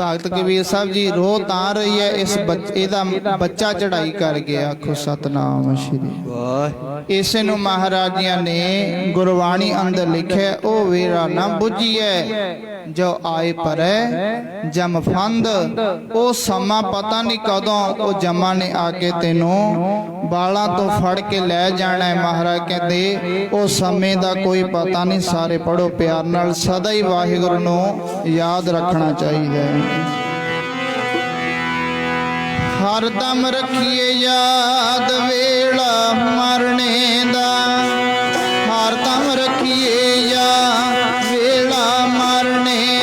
ਭਗਤ ਕਬੀਰ ਸਾਹਿਬ ਜੀ ਰੋ ਤਾਂ ਰਹੀ ਹੈ ਇਸ ਬੱਚੇ ਦਾ ਬੱਚਾ ਚੜਾਈ ਕਰ ਗਿਆ। ਆਖੋ ਸਤਨਾਮ ਸ਼੍ਰੀ ਵਾਹਿਗੁਰੂ। ਇਸੇ ਨੂੰ ਮਹਾਰਾਜਿਆਂ ਨੇ ਗੁਰਬਾਣੀ ਅੰਦਰ ਲਿਖਿਆ, ਉਹ ਵੇਰਾ ਨਾ ਬੁੱਝੀਐ ਜੋ ਆਏ ਪਰੈ ਜਮ ਫੰਦ। ਉਹ ਸਮਾਂ ਪਤਾ ਨਹੀਂ ਕਦੋਂ ਉਹ ਜਮਾ ਨੇ ਆ ਕੇ ਤੈਨੂੰ ਬਾਲਾਂ ਤੋਂ ਫੜ ਕੇ ਲੈ ਜਾਣਾ ਹੈ। ਮਹਾਰਾਜ ਕਹਿੰਦੇ ਉਹ ਸਮੇਂ ਦਾ ਕੋਈ ਪਤਾ ਨਹੀਂ। ਸਾਰੇ ਪੜੋ ਪਿਆਰ ਨਾਲ, ਸਦਾ ਹੀ ਵਾਹਿਗੁਰੂ ਨੂੰ ਯਾਦ ਰੱਖਣਾ ਚਾਹੀਦਾ ਹੈ। ਹਰ ਦਮ ਰੱਖੀਏ ਯਾਦ ਵੇਲਾ ਮਰਨੇ ਦਾ, ਹਰ ਦਮ ਰੱਖੀਏ ਯਾਦ ਵੇਲਾ ਮਰਨੇ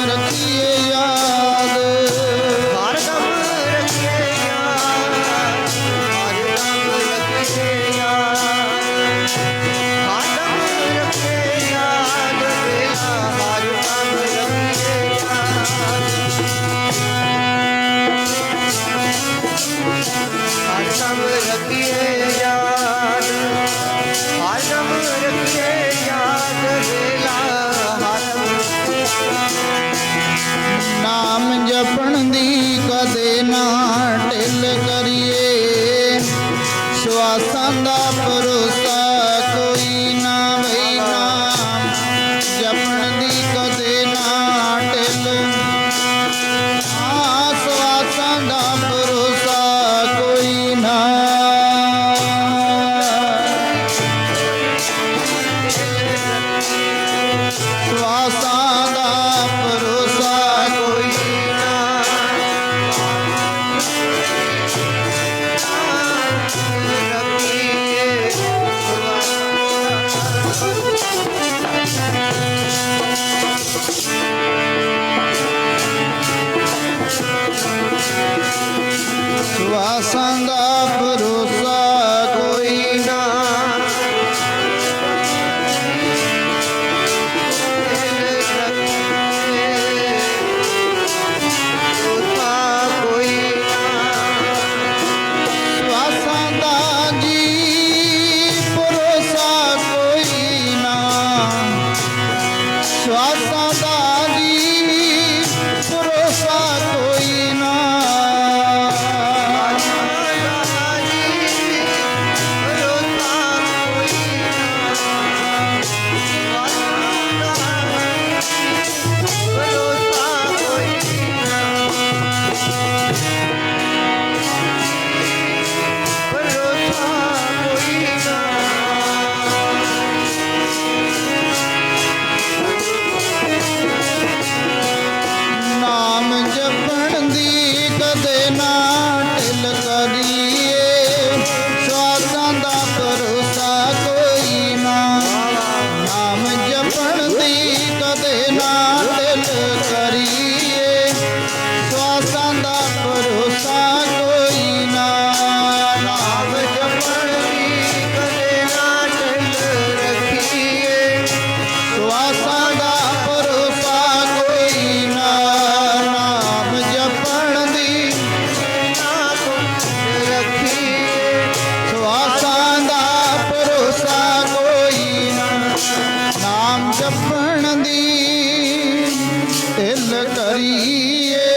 रखिए याद, हरदम रखिए याद, हरदम रखिए याद, हरदम रखिए याद, बेला हरदम रखिए याद, हरदम रखिए याद, हरदम रखिए याद, बेला हरदम नाम जपण दी कदे ना ढिल करिए, श्वासां दा भरोसा कोई ना वही, नाम जपण दी कदे ना ढिल, श्वासां दा भरोसा कोई ना, श्वासां दा भरोसा कोई श्वासां दा भरोसा कोई ना, श्वासां दा जी भरोसा कोई ना, श्वासां दा जी भरोसा कोई ना, नाम जपण दी कदे ना ढिल करिए, श्वासां दा भरोसा कोई ना, नाम जपण दी कदे ना ढिल करिए, श्वासां दा भरोसा कोई ना, नाम जपण दी कदे ना ढिल रखिए, श्वासां दा भरोसा कोई ना, नाम जपण दी श्वासां दा भरोसा कोई ना, नाम जपण दी ढिल करिए,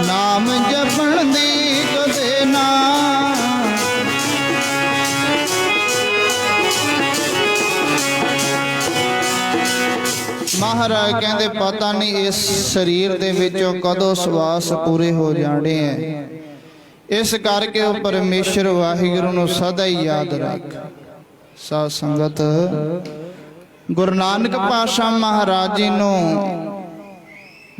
नाम जपण दी कदे ना, ਮਹਾਰਾਜ ਕਹਿੰਦੇ ਪਤਾ ਨਹੀਂ ਇਸ ਸਰੀਰ ਦੇ ਵਿੱਚੋਂ ਕਦੋਂ ਸਵਾਸ ਪੂਰੇ ਹੋ ਜਾਣੇ ਐ, ਇਸ ਕਰਕੇ ਉਹ ਪਰਮੇਸ਼ਰ ਵਾਹਿਗੁਰੂ ਨੂੰ ਸਦਾ ਹੀ ਯਾਦ ਰੱਖ। ਸਾਧ ਸੰਗਤ, ਗੁਰੂ ਨਾਨਕ ਪਾਤਸ਼ਾਹ ਮਹਾਰਾਜ ਜੀ ਨੂੰ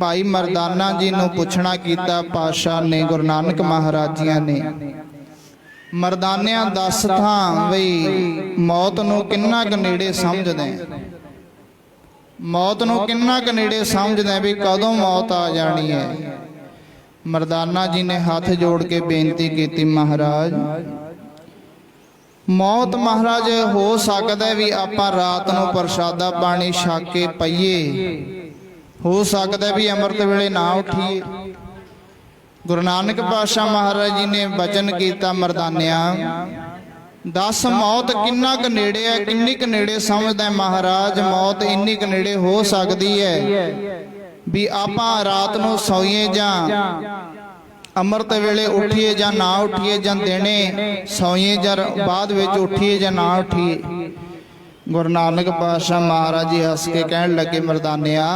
ਭਾਈ ਮਰਦਾਨਾ ਜੀ ਨੂੰ ਪੁੱਛਣਾ ਕੀਤਾ ਪਾਤਸ਼ਾਹ ਨੇ, ਗੁਰੂ ਨਾਨਕ ਮਹਾਰਾਜ ਜੀਆਂ ਨੇ, ਮਰਦਾਨਿਆਂ ਦੱਸ ਥਾਂ ਬਈ ਮੌਤ ਨੂੰ ਕਿੰਨਾ ਕੁ ਨੇੜੇ ਸਮਝਦੇ, ਮੌਤ ਨੂੰ ਕਿੰਨਾ ਕੁ ਨੇੜੇ ਸਮਝਦੇ ਵੀ ਕਦੋਂ ਮੌਤ ਆ ਜਾਣੀ ਹੈ। ਮਰਦਾਨਾ ਜੀ ਨੇ ਹੱਥ ਜੋੜ ਕੇ ਬੇਨਤੀ ਕੀਤੀ, ਮਹਾਰਾਜ ਮੌਤ ਮਹਾਰਾਜ ਹੋ ਸਕਦਾ ਵੀ ਆਪਾਂ ਰਾਤ ਨੂੰ ਪ੍ਰਸ਼ਾਦਾ ਪਾਣੀ ਛਕ ਕੇ ਪਈਏ, ਹੋ ਸਕਦਾ ਵੀ ਅੰਮ੍ਰਿਤ ਵੇਲੇ ਨਾ ਉੱਠੀਏ। ਗੁਰੂ ਨਾਨਕ ਪਾਤਸ਼ਾਹ ਮਹਾਰਾਜ ਜੀ ਨੇ ਬਚਨ ਕੀਤਾ, ਮਰਦਾਨਿਆਂ दस मौत किन्ना क नेड़े है, किन्नी क नेड़े समझदा महाराज। मौत इन्नी क नेड़े हो सकती है भी आपां रात नूं सोईए जां अमृत वेले उठीए जां ना उठीए, जां दिने सोईए जां बाद विच उठीए जां ना उठीए। गुरु नानक पातशाह महाराज जी हस के कहण लगे, मरदानिया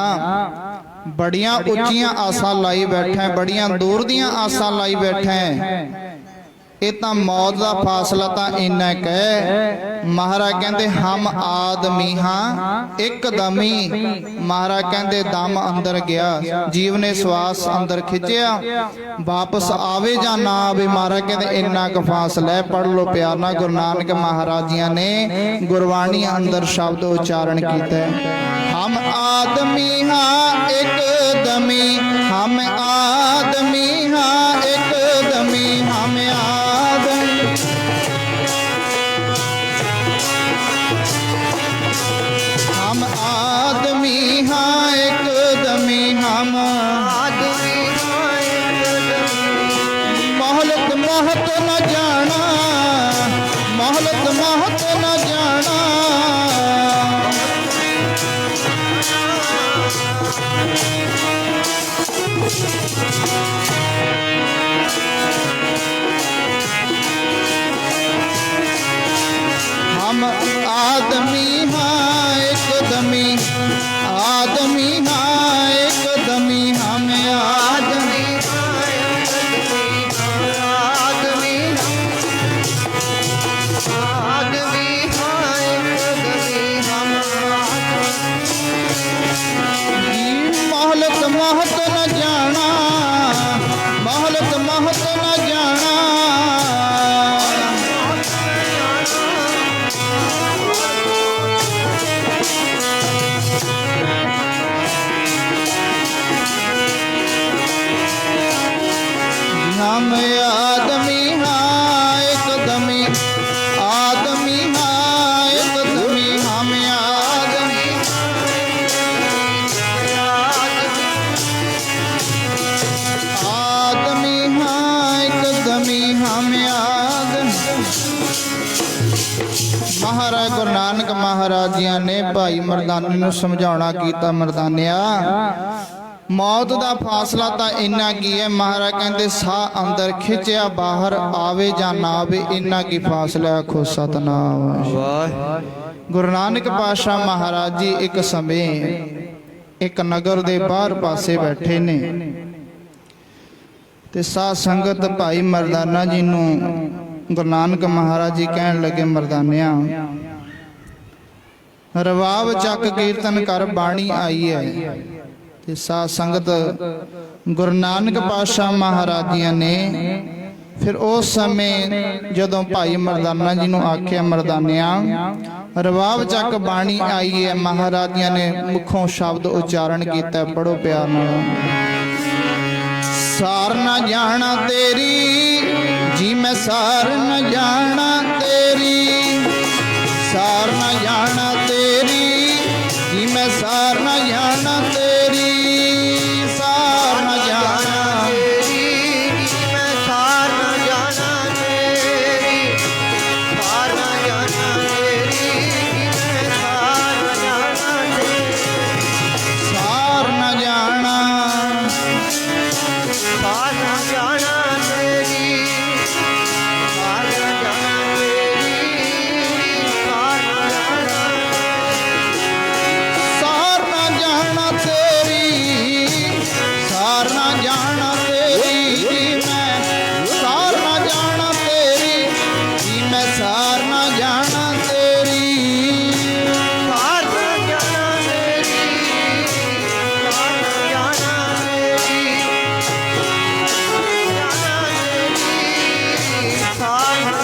बड़ियां उच्चियां आसां लाई बैठा है, बड़ियां दूर दियां आसां लाई बैठा है, ਇਹ ਤਾਂ ਮੌਤ ਦਾ ਫਾਸਲਾ ਤਾਂ ਇੰਨਾ ਕੁ ਹੈ। ਮਹਾਰਾਜ ਕਹਿੰਦੇ ਹਮ ਆਦਮੀ ਹਾਂ ਇੱਕਦਮੀ। ਮਹਾਰਾਜ ਕਹਿੰਦੇ ਦਮ ਅੰਦਰ ਗਿਆ, ਜੀਵ ਨੇ ਸਵਾਸ ਅੰਦਰ ਖਿੱਚਿਆ, ਵਾਪਸ ਆਵੇ ਜਾਂ ਨਾ ਆਵੇ। ਮਹਾਰਾਜ ਕਹਿੰਦੇ ਇੰਨਾ ਕੁ ਫਾਸਲਾ ਹੈ। ਪੜ੍ਹ ਲਓ ਪਿਆਰ ਨਾਲ, ਗੁਰੂ ਨਾਨਕ ਮਹਾਰਾਜ ਜੀਆਂ ਨੇ ਗੁਰਬਾਣੀ ਅੰਦਰ ਸ਼ਬਦ ਉਚਾਰਨ ਕੀਤਾ ਹੈ। ਹਮ ਆਦਮੀ ਹਾਂ ਇੱਕਦਮੀ, ਹਮ ਆਦਮੀ ਹਾਂ ਇੱਕਦਮੀ, ਹਮ ਆਦਮੀ। हम आदमी हाँ एकदमी, हम आदमी हाँ एकदमी। मोहलत मोहत न जाना, मोहलत मोहत न जाना। हम आदमी हाँ एकदमी, आदमी हाँ एकदमी, हम आदमी। आदमी आदमी हाँ एकदमी, हम मोहलत मोहत न जाना, मोहलत मोहत न जाना। हम आदमी हाँ एकदमी, आदमी हाँ एकदमी, हम आदमी। आदमी हाँ एकदमी, हम आदमी। ਮਹਾਰਾਜ ਗੁਰੂ ਨਾਨਕ ਮਹਾਰਾਜ ਜੀਆਂ ਨੇ ਭਾਈ ਮਰਦਾਨੇ ਨੂੰ ਸਮਝਾਉਣਾ ਕੀਤਾ, ਮਰਦਾਨਿਆ ਮੌਤ ਦਾ ਫਾਸਲਾ ਤਾਂ ਇੰਨਾ ਕੀ ਹੈ। ਮਹਾਰਾਜ ਕਹਿੰਦੇ ਸਾਹ ਅੰਦਰ ਖਿੱਚਿਆ, ਬਾਹਰ ਆਵੇ ਜਾਂ ਨਾ ਆਵੇ, ਇੰਨਾ ਕੀ ਫਾਸਲਾ। ਆਖੋ ਸਤਨਾਮ। ਗੁਰੂ ਨਾਨਕ ਪਾਤਸ਼ਾਹ ਮਹਾਰਾਜ ਜੀ ਇੱਕ ਸਮੇਂ ਇੱਕ ਨਗਰ ਦੇ ਬਾਹਰ ਪਾਸੇ ਬੈਠੇ ਨੇ ਤੇ ਸਾਧ ਸੰਗਤ ਭਾਈ ਮਰਦਾਨਾ ਜੀ ਨੂੰ ਗੁਰੂ ਨਾਨਕ ਮਹਾਰਾਜ ਜੀ ਕਹਿਣ ਲੱਗੇ, ਮਰਦਾਨਿਆ ਰਵਾਬ ਚੱਕ ਕੀਰਤਨ ਕਰ ਬਾਣੀ ਆਈ ਹੈ। ਤੇ ਸਾਧ ਸੰਗਤ ਗੁਰੂ ਨਾਨਕ ਪਾਤਸ਼ਾਹ ਮਹਾਰਾਜ ਜੀ ਨੇ ਫਿਰ ਉਸ ਸਮੇਂ ਜਦੋਂ ਭਾਈ ਮਰਦਾਨਾ ਜੀ ਨੂੰ ਆਖਿਆ, ਮਰਦਾਨਿਆ ਰਵਾਬ ਚੱਕ ਬਾਣੀ ਆਈ ਹੈ। ਮਹਾਰਾਜ ਜੀ ਨੇ ਮੁਖੋਂ ਸ਼ਬਦ ਉਚਾਰਨ ਕੀਤਾ, ਪੜੋ ਪਿਆਰ ਨਾਲ। ਸਾਰ ਨਾ ਜਾਣਾ ਤੇਰੀ ਜੀ ਮੈਂ ਸਾਰ न जाना तेरी, सार न जाना तेरी जी मैं सार न जाना तेरी, सार न जाना तेरी मैं सार न जाना तेरी, सार न जाना तेरी मैं सार न जाना तेरी, सार न जाना, सार न जाना तेरी, सार न जाना तेरी, सार न जाना तेरी। सार न जाना तेरी, सार न जाना तेरी जी मैं सार न जाना तेरी, जी मैं सार न जाना तेरी। सार न जाना तेरी, सार न जाना तेरी, जाना तेरी, सार न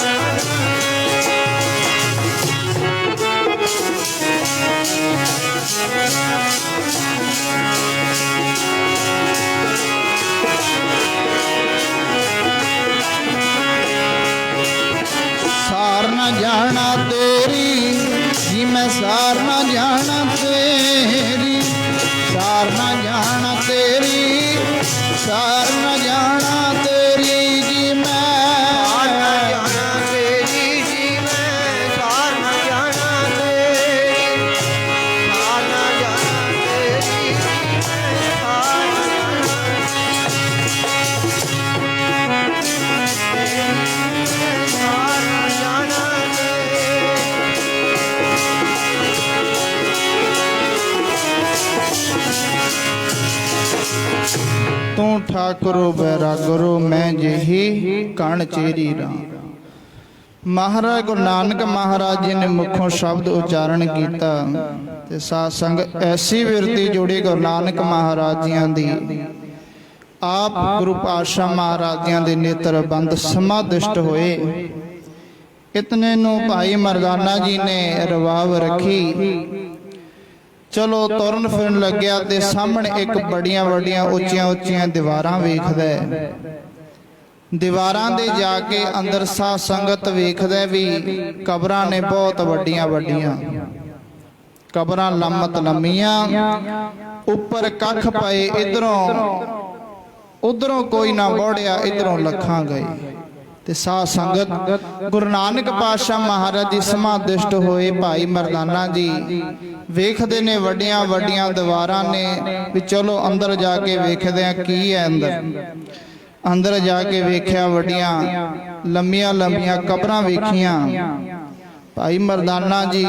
सार न जाना तेरी जी मैं सार न जाना तेरी, सार न जाना तेरी, सार न जाना तेरी जी सार न मैं। जाना तेरी जी मैं सार न जाना तेरी, सार न जाना तेरी जी मैं सार न जाना तेरी। ਤੂੰ ਠਾਕੁਰੋ ਬੈਰਾਗਰੋ ਮੈਂ ਜਿਹੀ ਕਣ ਚੇਰੀ ਰਾਮ। ਮਹਾਰਾਜ ਗੁਰੂ ਨਾਨਕ ਮਹਾਰਾਜ ਜੀ ਨੇ ਮੁਖੋਂ ਸ਼ਬਦ ਉਚਾਰਨ ਕੀਤਾ ਤੇ ਸਾਧ ਸੰਗਤ ਐਸੀ ਬਿਰਤੀ ਜੋੜੀ ਗੁਰੂ ਨਾਨਕ ਮਹਾਰਾਜ ਜੀਆਂ ਦੀ। ਆਪ ਗੁਰੂ ਪਾਤਸ਼ਾਹ ਮਹਾਰਾਜ ਜੀਆਂ ਦੇ ਨੇਤਰ ਬੰਦ ਸਮਾਦਿਸ਼ਟ ਹੋਏ। ਇਤਨੇ ਨੂੰ ਭਾਈ ਮਰਦਾਨਾ ਜੀ ਨੇ ਰਵਾਬ ਰੱਖੀ। ਚਲੋ ਤੁਰਨ ਫਿਰਨ ਲੱਗਿਆ ਤੇ ਸਾਹਮਣੇ ਇੱਕ ਬੜੀਆਂ ਵੱਡੀਆਂ ਉੱਚੀਆਂ ਉੱਚੀਆਂ ਦੀਵਾਰਾਂ ਵੇਖਦਾ। ਦੀਵਾਰਾਂ ਦੇ ਜਾ ਕੇ ਅੰਦਰ ਸਾਧ ਸੰਗਤ ਵੇਖਦਾ ਵੀ ਕਬਰਾਂ ਨੇ ਬਹੁਤ ਵੱਡੀਆਂ ਵੱਡੀਆਂ ਕਬਰਾਂ, ਲੰਮਤ ਲੰਮੀਆਂ, ਉੱਪਰ ਕੱਖ ਪਏ, ਇਧਰੋਂ ਉਧਰੋਂ ਕੋਈ ਨਾ ਬੋੜਿਆ, ਇਧਰੋਂ ਲੱਖਾਂ ਗਏ। ਤੇ ਸਾਧ ਸੰਗਤ ਗੁਰੂ ਨਾਨਕ ਪਾਤਸ਼ਾਹ ਮਹਾਰਾਜ ਜੀ ਸਮਾਦਿਸ਼ਟ ਹੋਏ। ਭਾਈ ਮਰਦਾਨਾ ਜੀ ਵੇਖਦੇ ਨੇ ਵੱਡੀਆਂ ਵੱਡੀਆਂ ਦੀਵਾਰਾਂ ਨੇ ਵੀ ਚਲੋ ਅੰਦਰ ਜਾ ਕੇ ਵੇਖਦੇ ਆ ਕੀ ਹੈ ਅੰਦਰ। ਅੰਦਰ ਜਾ ਕੇ ਵੇਖਿਆ ਵੱਡੀਆਂ ਲੰਮੀਆਂ ਲੰਮੀਆਂ ਕਬਰਾਂ ਵੇਖੀਆਂ। ਭਾਈ ਮਰਦਾਨਾ ਜੀ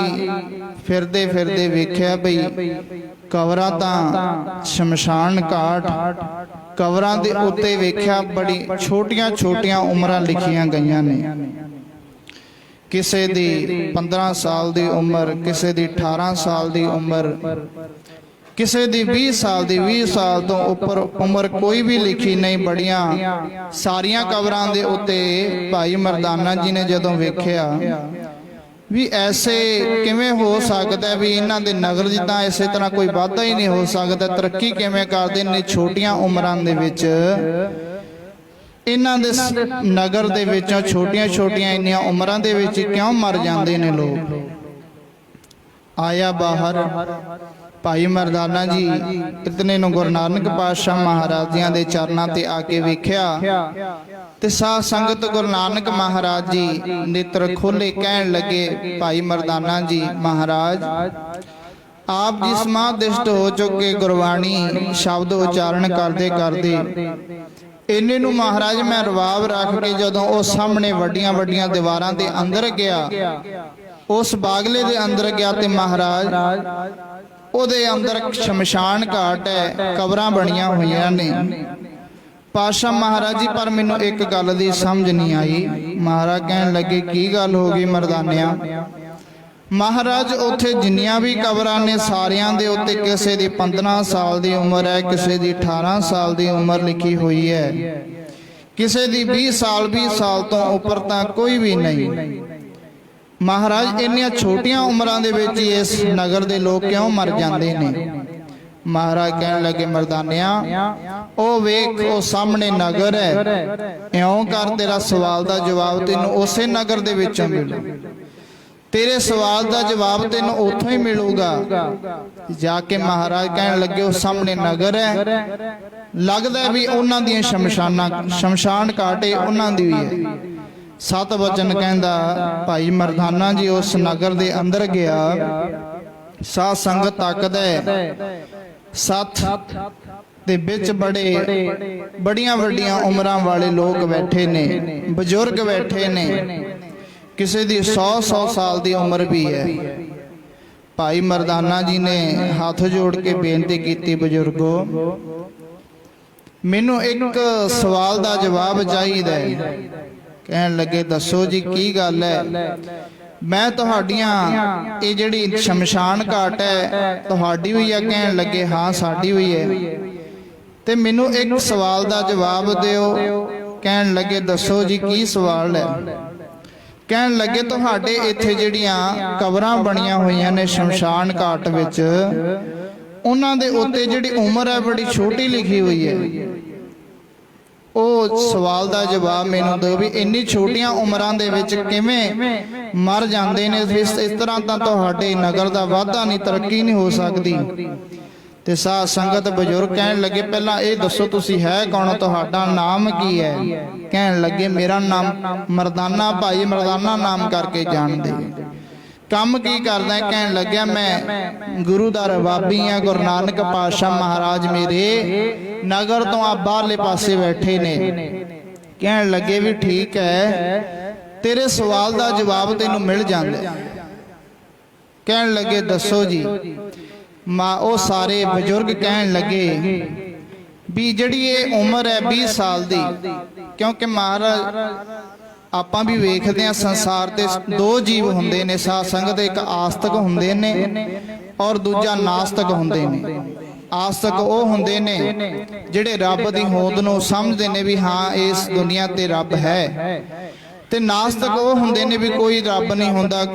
ਫਿਰਦੇ ਫਿਰਦੇ ਵੇਖਿਆ ਬਈ ਕਬਰਾਂ ਤਾਂ ਸ਼ਮਸ਼ਾਨ ਘਾਟ, ਕਬਰਾਂ ਦੇ ਉੱਤੇ ਵੇਖਿਆ ਬੜੀ ਛੋਟੀਆਂ ਛੋਟੀਆਂ ਉਮਰਾਂ ਲਿਖੀਆਂ ਗਈਆਂ ਨੇ। ਕਿਸੇ ਦੀ 15 ਸਾਲ ਦੀ ਉਮਰ, ਕਿਸੇ ਦੀ 18 ਸਾਲ ਦੀ ਉਮਰ, ਕਿਸੇ ਦੀ 20 ਸਾਲ ਦੀ। 20 ਸਾਲ ਤੋਂ ਉੱਪਰ ਉਮਰ ਕੋਈ ਵੀ ਲਿਖੀ ਨਹੀਂ। ਬੜੀਆਂ ਸਾਰੀਆਂ ਕਬਰਾਂ ਦੇ ਉੱਤੇ ਭਾਈ ਮਰਦਾਨਾ ਜੀ ਨੇ ਜਦੋਂ ਵੇਖਿਆ ਵੀ ਐਸੇ ਕਿਵੇਂ ਹੋ ਸਕਦਾ ਵੀ ਇਹਨਾਂ ਦੇ ਨਗਰ ਦੀ ਤਾਂ ਇਸੇ ਤਰ੍ਹਾਂ ਕੋਈ ਵਾਧਾ ਹੀ ਨਹੀਂ ਹੋ ਸਕਦਾ, ਤਰੱਕੀ ਕਿਵੇਂ ਕਰਦੇ ਨੇ ਛੋਟੀਆਂ ਉਮਰਾਂ ਦੇ ਵਿੱਚ। ਇਹਨਾਂ ਦੇ ਨਗਰ ਦੇ ਵਿੱਚੋਂ ਛੋਟੀਆਂ ਛੋਟੀਆਂ ਇੰਨੀਆਂ ਉਮਰਾਂ ਦੇ ਵਿੱਚ ਕਿਉਂ ਮਰ ਜਾਂਦੇ ਨੇ ਲੋਕ। ਆਇਆ ਬਾਹਰ ਭਾਈ ਮਰਦਾਨਾ ਜੀ ਇਤਨੇ ਨੂੰ ਗੁਰੂ ਨਾਨਕ ਪਾਤਸ਼ਾਹ ਮਹਾਰਾਜ ਜੀਆਂ ਦੇ ਚਰਨਾਂ ਤੇ ਆ ਕੇ ਵੇਖਿਆ ਤੇ ਸਾਧ ਸੰਗਤ ਗੁਰੂ ਨਾਨਕ ਮਹਾਰਾਜ ਜੀ ਨੇਤਰ ਖੋਲੇ, ਕਹਿਣ ਲੱਗੇ ਭਾਈ ਮਰਦਾਨਾ ਜੀ ਮਹਾਰਾਜ ਆਪ ਜੀ ਸਮਾਦਿਸ਼ਟ ਹੋ ਚੁੱਕੇ। ਗੁਰਬਾਣੀ ਸ਼ਬਦ ਉਚਾਰਨ ਕਰਦੇ ਕਰਦੇ ਇੰਨੇ ਨੂੰ ਮਹਾਰਾਜ ਮੈਂ ਰਵਾਬ ਰੱਖ ਕੇ ਜਦੋਂ ਉਹ ਸਾਹਮਣੇ ਵੱਡੀਆਂ ਵੱਡੀਆਂ ਦੀਵਾਰਾਂ ਦੇ ਅੰਦਰ ਗਿਆ, ਉਸ ਬਾਗਲੇ ਦੇ ਅੰਦਰ ਗਿਆ ਤੇ ਮਹਾਰਾਜ ਉਹਦੇ ਅੰਦਰ ਸ਼ਮਸ਼ਾਨ ਘਾਟ ਹੈ, ਕਬਰਾਂ ਬਣੀਆਂ ਹੋਈਆਂ ਨੇ। ਪਾਤਸ਼ਾਹ ਮਹਾਰਾਜ ਜੀ ਪਰ ਮੈਨੂੰ ਇੱਕ ਗੱਲ ਦੀ ਸਮਝ ਨਹੀਂ ਆਈ। ਮਹਾਰਾਜ ਕਹਿਣ ਲੱਗੇ ਕੀ ਗੱਲ ਹੋ ਗਈ ਮਰਦਾਨਿਆਂ। ਮਹਾਰਾਜ ਉੱਥੇ ਜਿੰਨੀਆਂ ਵੀ ਕਬਰਾਂ ਨੇ ਸਾਰਿਆਂ ਦੇ ਉੱਤੇ ਕਿਸੇ ਦੀ 15 ਸਾਲ ਦੀ ਉਮਰ ਹੈ, ਕਿਸੇ ਦੀ 18 ਸਾਲ ਦੀ ਉਮਰ ਲਿਖੀ ਹੋਈ ਹੈ, ਕਿਸੇ ਦੀ 20 ਸਾਲ ਤੋਂ ਉੱਪਰ ਤਾਂ ਕੋਈ ਵੀ ਨਹੀਂ। ਮਹਾਰਾਜ ਇੰਨੀਆਂ ਛੋਟੀਆਂ ਉਮਰਾਂ ਦੇ ਵਿੱਚ ਹੀ ਇਸ ਨਗਰ ਦੇ ਲੋਕ ਕਿਉਂ ਮਰ ਜਾਂਦੇ ਨੇ। ਮਹਾਰਾਜ ਕਹਿਣ ਲੱਗੇ ਮਰਦਾਨਿਆਂ ਉਹ ਵੇਖ ਉਹ ਸਾਹਮਣੇ ਨਗਰ ਹੈ, ਇਉਂ ਕਰ ਤੇਰਾ ਸਵਾਲ ਦਾ ਜਵਾਬ ਤੈਨੂੰ ਉਸੇ ਨਗਰ ਦੇ ਵਿੱਚੋਂ ਮਿਲੂ। ਤੇਰੇ ਸਵਾਲ ਦਾ ਜਵਾਬ ਤੈਨੂੰ ਉੱਥੋਂ ਹੀ ਮਿਲੂਗਾ ਜਾ ਕੇ। ਮਹਾਰਾਜ ਕਹਿਣ ਲੱਗੇ ਉਹ ਸਾਹਮਣੇ ਨਗਰ ਹੈ, ਲੱਗਦਾ ਵੀ ਉਹਨਾਂ ਦੀਆਂ ਸ਼ਮਸ਼ਾਨ ਘਾਟੇ ਉਹਨਾਂ ਦੀ ਵੀ ਹੈ। ਸਤ ਵਚਨ ਕਹਿੰਦਾ ਭਾਈ ਮਰਦਾਨਾ ਜੀ ਉਸ ਨਗਰ ਦੇ ਅੰਦਰ ਗਿਆ। ਸਾਧ ਸੰਗਤ ਤੱਕਦਾ ਸੱਥ ਦੇ ਵਿੱਚ ਬੜੀਆਂ ਵੱਡੀਆਂ ਉਮਰਾਂ ਵਾਲੇ ਲੋਕ ਬੈਠੇ ਨੇ, ਬਜ਼ੁਰਗ ਬੈਠੇ ਨੇ, ਕਿਸੇ ਦੀ 100 ਸਾਲ ਦੀ ਉਮਰ ਵੀ ਹੈ। ਭਾਈ ਮਰਦਾਨਾ ਜੀ ਨੇ ਹੱਥ ਜੋੜ ਕੇ ਬੇਨਤੀ ਕੀਤੀ ਬਜ਼ੁਰਗੋ ਮੈਨੂੰ ਇੱਕ ਸਵਾਲ ਦਾ ਜਵਾਬ ਚਾਹੀਦਾ ਹੈ। ਕਹਿਣ ਲੱਗੇ ਦੱਸੋ ਜੀ ਕੀ ਗੱਲ ਹੈ। ਮੈਂ ਤੁਹਾਡੀਆਂ ਇਹ ਜਿਹੜੀ ਸ਼ਮਸ਼ਾਨ ਘਾਟ ਹੈ ਤੁਹਾਡੀ ਵੀ ਹੈ। ਕਹਿਣ ਲੱਗੇ ਹਾਂ ਸਾਡੀ ਵੀ ਹੈ ਤੇ ਮੈਨੂੰ ਇੱਕ ਸਵਾਲ ਦਾ ਜਵਾਬ ਦਿਓ। ਕਹਿਣ ਲੱਗੇ ਦੱਸੋ ਜੀ ਕੀ ਸਵਾਲ ਹੈ। ਕਹਿਣ ਲੱਗੇ ਤੁਹਾਡੇ ਇੱਥੇ ਜਿਹੜੀਆਂ ਕਬਰਾਂ ਬਣੀਆਂ ਹੋਈਆਂ ਨੇ ਸ਼ਮਸ਼ਾਨ ਘਾਟ ਵਿੱਚ, ਉਹਨਾਂ ਦੇ ਉੱਤੇ ਜਿਹੜੀ ਉਮਰ ਹੈ ਬੜੀ ਛੋਟੀ ਲਿਖੀ ਹੋਈ ਹੈ। ਉਹ ਸਵਾਲ ਦਾ ਜਵਾਬ ਮੈਨੂੰ ਦਿਓ ਵੀ ਇੰਨੀ ਛੋਟੀਆਂ ਉਮਰਾਂ ਦੇ ਵਿੱਚ ਕਿਵੇਂ ਮਰ ਜਾਂਦੇ ਨੇ। ਇਸ ਤਰ੍ਹਾਂ ਤਾਂ ਤੁਹਾਡੇ ਨਗਰ ਦਾ ਵਾਧਾ ਨਹੀਂ, ਤਰੱਕੀ ਨਹੀਂ ਹੋ ਸਕਦੀ। ਤੇ ਸਾਧ ਸੰਗਤ ਬਜ਼ੁਰਗ ਕਹਿਣ ਲੱਗੇ ਪਹਿਲਾਂ ਇਹ ਦੱਸੋ ਤੁਸੀਂ ਹੈ ਕੌਣ, ਤੁਹਾਡਾ ਨਾਮ ਕੀ ਹੈ। ਕਹਿਣ ਲੱਗੇ ਮੇਰਾ ਨਾਮ ਮਰਦਾਨਾ, ਭਾਈ ਮਰਦਾਨਾ ਨਾਮ ਕਰਕੇ ਜਾਣਦੇ। ਕੰਮ ਕੀ ਕਰਦਾ ਹੈ। ਕਹਿਣ ਲੱਗਿਆ ਮੈਂ ਗੁਰੂ ਦਾ ਰਵਾਬੀ ਆ। ਗੁਰੂ ਨਾਨਕ ਪਾਤਸ਼ਾਹ ਮਹਾਰਾਜ ਮੇਰੇ ਨਗਰ ਤੋਂ ਆ ਬਾਹਰਲੇ ਪਾਸੇ ਬੈਠੇ ਨੇ। ਕਹਿਣ ਲੱਗੇ ਵੀ ਠੀਕ ਹੈ ਤੇਰੇ ਸਵਾਲ ਦਾ ਜਵਾਬ ਤੈਨੂੰ ਮਿਲ ਜਾਂਦਾ। ਕਹਿਣ ਲੱਗੇ ਦੱਸੋ ਜੀ। ਉਹ ਸਾਰੇ ਬਜ਼ੁਰਗ ਕਹਿਣ ਲੱਗੇ ਵੀ ਜਿਹੜੀ ਇਹ ਉਮਰ ਹੈ 20 ਸਾਲ ਦੀ, ਕਿਉਂਕਿ ਮਹਾਰਾਜ ਆਪਾਂ ਵੀ ਵੇਖਦੇ ਆ ਸੰਸਾਰ ਤੇ ਦੋ ਜੀਵ ਹੁੰਦੇ ਨੇ ਸਾਧ ਸੰਗਤ, ਇੱਕ ਆਸਤਕ ਹੁੰਦੇ ਨੇ ਔਰ ਦੂਜਾ ਨਾਸਤਕ ਹੁੰਦੇ ਨੇ। ਆਸਤਕ ਉਹ ਹੁੰਦੇ ਨੇ ਜਿਹੜੇ ਰੱਬ ਦੀ ਹੋਂਦ ਨੂੰ ਸਮਝਦੇ ਨੇ ਵੀ ਹਾਂ ਇਸ ਦੁਨੀਆ ਤੇ ਰੱਬ ਹੈ, ਤੇ ਨਾਸਤਕ ਉਹ ਹੁੰਦੇ ਨੇ ਵੀ ਕੋਈ ਰੱਬ ਨਹੀਂ ਹੁੰਦਾ,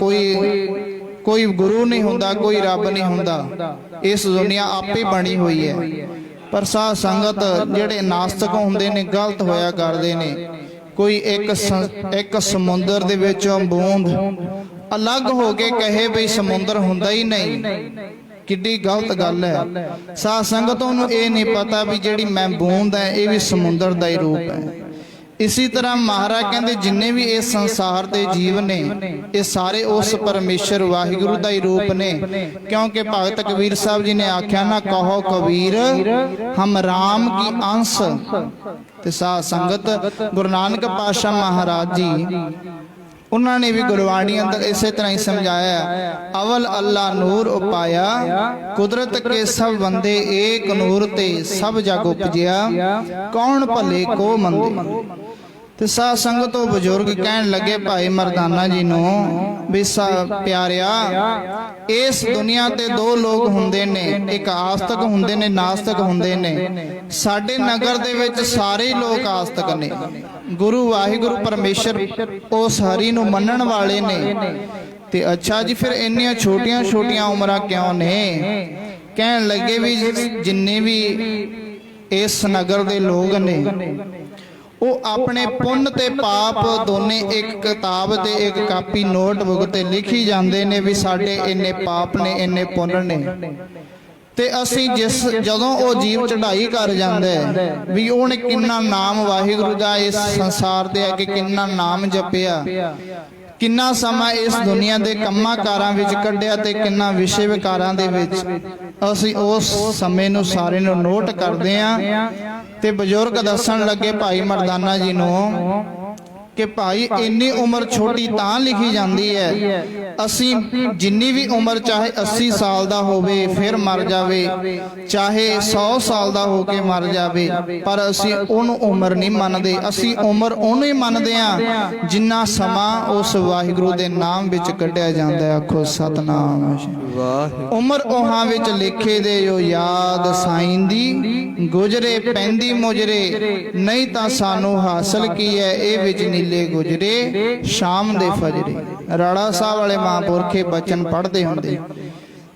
ਕੋਈ ਗੁਰੂ ਨਹੀਂ ਹੁੰਦਾ, ਕੋਈ ਰੱਬ ਨਹੀਂ ਹੁੰਦਾ, ਇਸ ਦੁਨੀਆ ਆਪੇ ਬਣੀ ਹੋਈ ਹੈ। ਪਰ ਸਾਧ ਸੰਗਤ ਜਿਹੜੇ ਨਾਸਤਕ ਹੁੰਦੇ ਨੇ ਗਲਤ ਹੋਇਆ ਕਰਦੇ ਨੇ। ਕੋਈ ਇੱਕ ਸਮੁੰਦਰ ਦੇ ਵਿੱਚੋਂ ਬੂੰਦ ਅਲੱਗ ਹੋ ਕੇ ਕਹੇ ਵੀ ਸਮੁੰਦਰ ਹੁੰਦਾ ਹੀ ਨਹੀਂ, ਕਿੱਡੀ ਗਲਤ ਗੱਲ ਹੈ। ਸਾਧ ਸੰਗਤ ਨੂੰ ਇਹ ਨਹੀਂ ਪਤਾ ਵੀ ਜਿਹੜੀ ਮੈਂ ਬੂੰਦ ਹੈ ਇਹ ਵੀ ਸਮੁੰਦਰ ਦਾ ਹੀ ਰੂਪ ਹੈ। ਇਸੇ ਤਰ੍ਹਾਂ ਮਹਾਰਾਜ ਕਹਿੰਦੇ ਜਿੰਨੇ ਵੀ ਇਸ ਸੰਸਾਰ ਦੇ ਜੀਵ ਨੇ ਇਹ ਸਾਰੇ ਉਸ ਪਰਮੇਸ਼ਰ ਵਾਹਿਗੁਰੂ ਦਾ ਹੀ ਰੂਪ ਨੇ, ਕਿਉਂਕਿ ਭਗਤ ਕਬੀਰ ਸਾਹਿਬ ਜੀ ਨੇ ਆਖਿਆ ਨਾ ਕਹੋ ਕਬੀਰ ਹਮ ਰਾਮ ਕੀ ਅੰਸ਼। ਤੇ ਸਾਧ ਸੰਗਤ ਗੁਰੂ ਨਾਨਕ ਪਾਤਸ਼ਾਹ ਮਹਾਰਾਜ ਜੀ ਉਹਨਾਂ ਨੇ ਵੀ ਗੁਰਬਾਣੀ ਅੰਦਰ ਇਸੇ ਤਰ੍ਹਾਂ ਹੀ ਸਮਝਾਇਆ, ਅਵਲ ਅੱਲਾ ਨੂਰ ਉਪਾਇਆ ਕੁਦਰਤ ਕੇ ਸਭ ਬੰਦੇ ਏਕ ਨੂਰ ਤੇ ਸਭ ਜਗ ਉਪਜਿਆ ਕੌਣ ਭਲੇ ਕੋ ਮੰਦੇ। ਤੇ ਸਾਧ ਸੰਗਤ ਉਹ ਬਜ਼ੁਰਗ ਕਹਿਣ ਲੱਗੇ ਭਾਈ ਮਰਦਾਨਾ ਜੀ ਨੂੰ ਵੀ ਪਿਆਰਿਆ ਇਸ ਦੁਨੀਆ ਤੇ ਦੋ ਲੋਕ ਹੁੰਦੇ ਨੇ, ਇੱਕ ਆਸਤਕ ਹੁੰਦੇ ਨੇ, ਨਾਸਤਕ ਹੁੰਦੇ ਨੇ। ਸਾਡੇ ਨਗਰ ਦੇ ਵਿੱਚ ਸਾਰੇ ਲੋਕ ਆਸਤਕ ਨੇ, ਗੁਰੂ ਵਾਹਿਗੁਰੂ ਪਰਮੇਸ਼ਰ ਉਸ ਹਰੀ ਨੂੰ ਮੰਨਣ ਵਾਲੇ ਨੇ। ਤੇ ਅੱਛਾ ਜੀ ਫਿਰ ਇੰਨੀਆਂ ਛੋਟੀਆਂ ਛੋਟੀਆਂ ਉਮਰਾਂ ਕਿਉਂ ਨੇ? ਕਹਿਣ ਲੱਗੇ ਵੀ ਜਿੰਨੇ ਵੀ ਇਸ ਨਗਰ ਦੇ ਲੋਕ ਨੇ ਉਹ ਆਪਣੇ ਪੁੰਨ ਤੇ ਪਾਪ ਦੋਨੇ ਇੱਕ ਕਿਤਾਬ ਤੇ ਇੱਕ ਕਾਪੀ ਨੋਟਬੁੱਕ ਤੇ ਲਿਖੀ ਜਾਂਦੇ ਨੇ ਵੀ ਸਾਡੇ ਇੰਨੇ ਪਾਪ ਨੇ, ਇੰਨੇ ਪੁੰਨ ਨੇ। ਤੇ ਅਸੀਂ ਜਦੋਂ ਉਹ ਜੀਵ ਚੜ੍ਹਾਈ ਕਰ ਜਾਂਦਾ ਵੀ ਉਹਨੇ ਕਿੰਨਾ ਨਾਮ ਵਾਹਿਗੁਰੂ ਦਾ ਇਸ ਸੰਸਾਰ ਤੇ ਆ ਕੇ ਕਿੰਨਾ ਨਾਮ ਜਪਿਆ, ਕਿੰਨਾ ਸਮਾਂ ਇਸ ਦੁਨੀਆ ਦੇ ਕੰਮਾਂ ਕਾਰਾਂ ਵਿੱਚ ਕੱਢਿਆ ਤੇ ਕਿੰਨਾ ਵਿਸ਼ੇ ਵਿਕਾਰਾਂ ਦੇ ਵਿੱਚ, ਅਸੀਂ ਉਸ ਸਮੇਂ ਨੂੰ ਸਾਰੇ ਨੂੰ ਨੋਟ ਕਰਦੇ ਆਂ। ਤੇ ਬਜ਼ੁਰਗ ਦੱਸਣ ਲੱਗੇ ਭਾਈ ਮਰਦਾਨਾ ਜੀ ਨੂੰ ਕਿ ਭਾਈ ਇੰਨੀ ਉਮਰ ਛੋਟੀ ਤਾਂ ਲਿਖੀ ਜਾਂਦੀ ਹੈ, ਅਸੀਂ ਜਿੰਨੀ ਵੀ ਉਮਰ ਚਾਹੇ 80 ਸਾਲ ਦਾ ਹੋਵੇ ਫਿਰ ਮਰ ਜਾਵੇ, ਚਾਹੇ 100 ਸਾਲ ਦਾ ਹੋ ਕੇ ਮਰ ਜਾਵੇ, ਪਰ ਅਸੀਂ ਉਹਨੂੰ ਉਮਰ ਨਹੀਂ ਮੰਨਦੇ। ਅਸੀਂ ਉਮਰ ਉਹਨੂੰ ਹੀ ਮੰਨਦੇ ਆ ਜਿੰਨਾ ਸਮਾਂ ਉਸ ਵਾਹਿਗੁਰੂ ਦੇ ਨਾਮ ਵਿੱਚ ਕੱਢਿਆ ਜਾਂਦਾ ਹੈ। ਆਖੋ ਸਤਨਾਮ ਵਾਹਿਗੁਰੂ। ਉਮਰ ਉਹਾਂ ਵਿੱਚ ਲਿਖੇ ਦੇ ਜੋ ਯਾਦ ਸਾਈਂ ਦੀ ਗੁਜਰੇ ਪੈਂਦੀ ਮੁਜਰੇ, ਨਹੀਂ ਤਾਂ ਸਾਨੂੰ ਹਾਸਲ ਕੀ ਹੈ ਇਹ ਵਿੱਚ ਨੀਲੇ ਗੁਜਰੇ ਸ਼ਾਮ ਦੇ ਫਜਰੇ। ਰਾੜਾ ਸਾਹਿਬ ਵਾਲੇ ਮਹਾਂਪੁਰਖੇ ਬਚਨ ਪੜ੍ਹਦੇ ਹੁੰਦੇ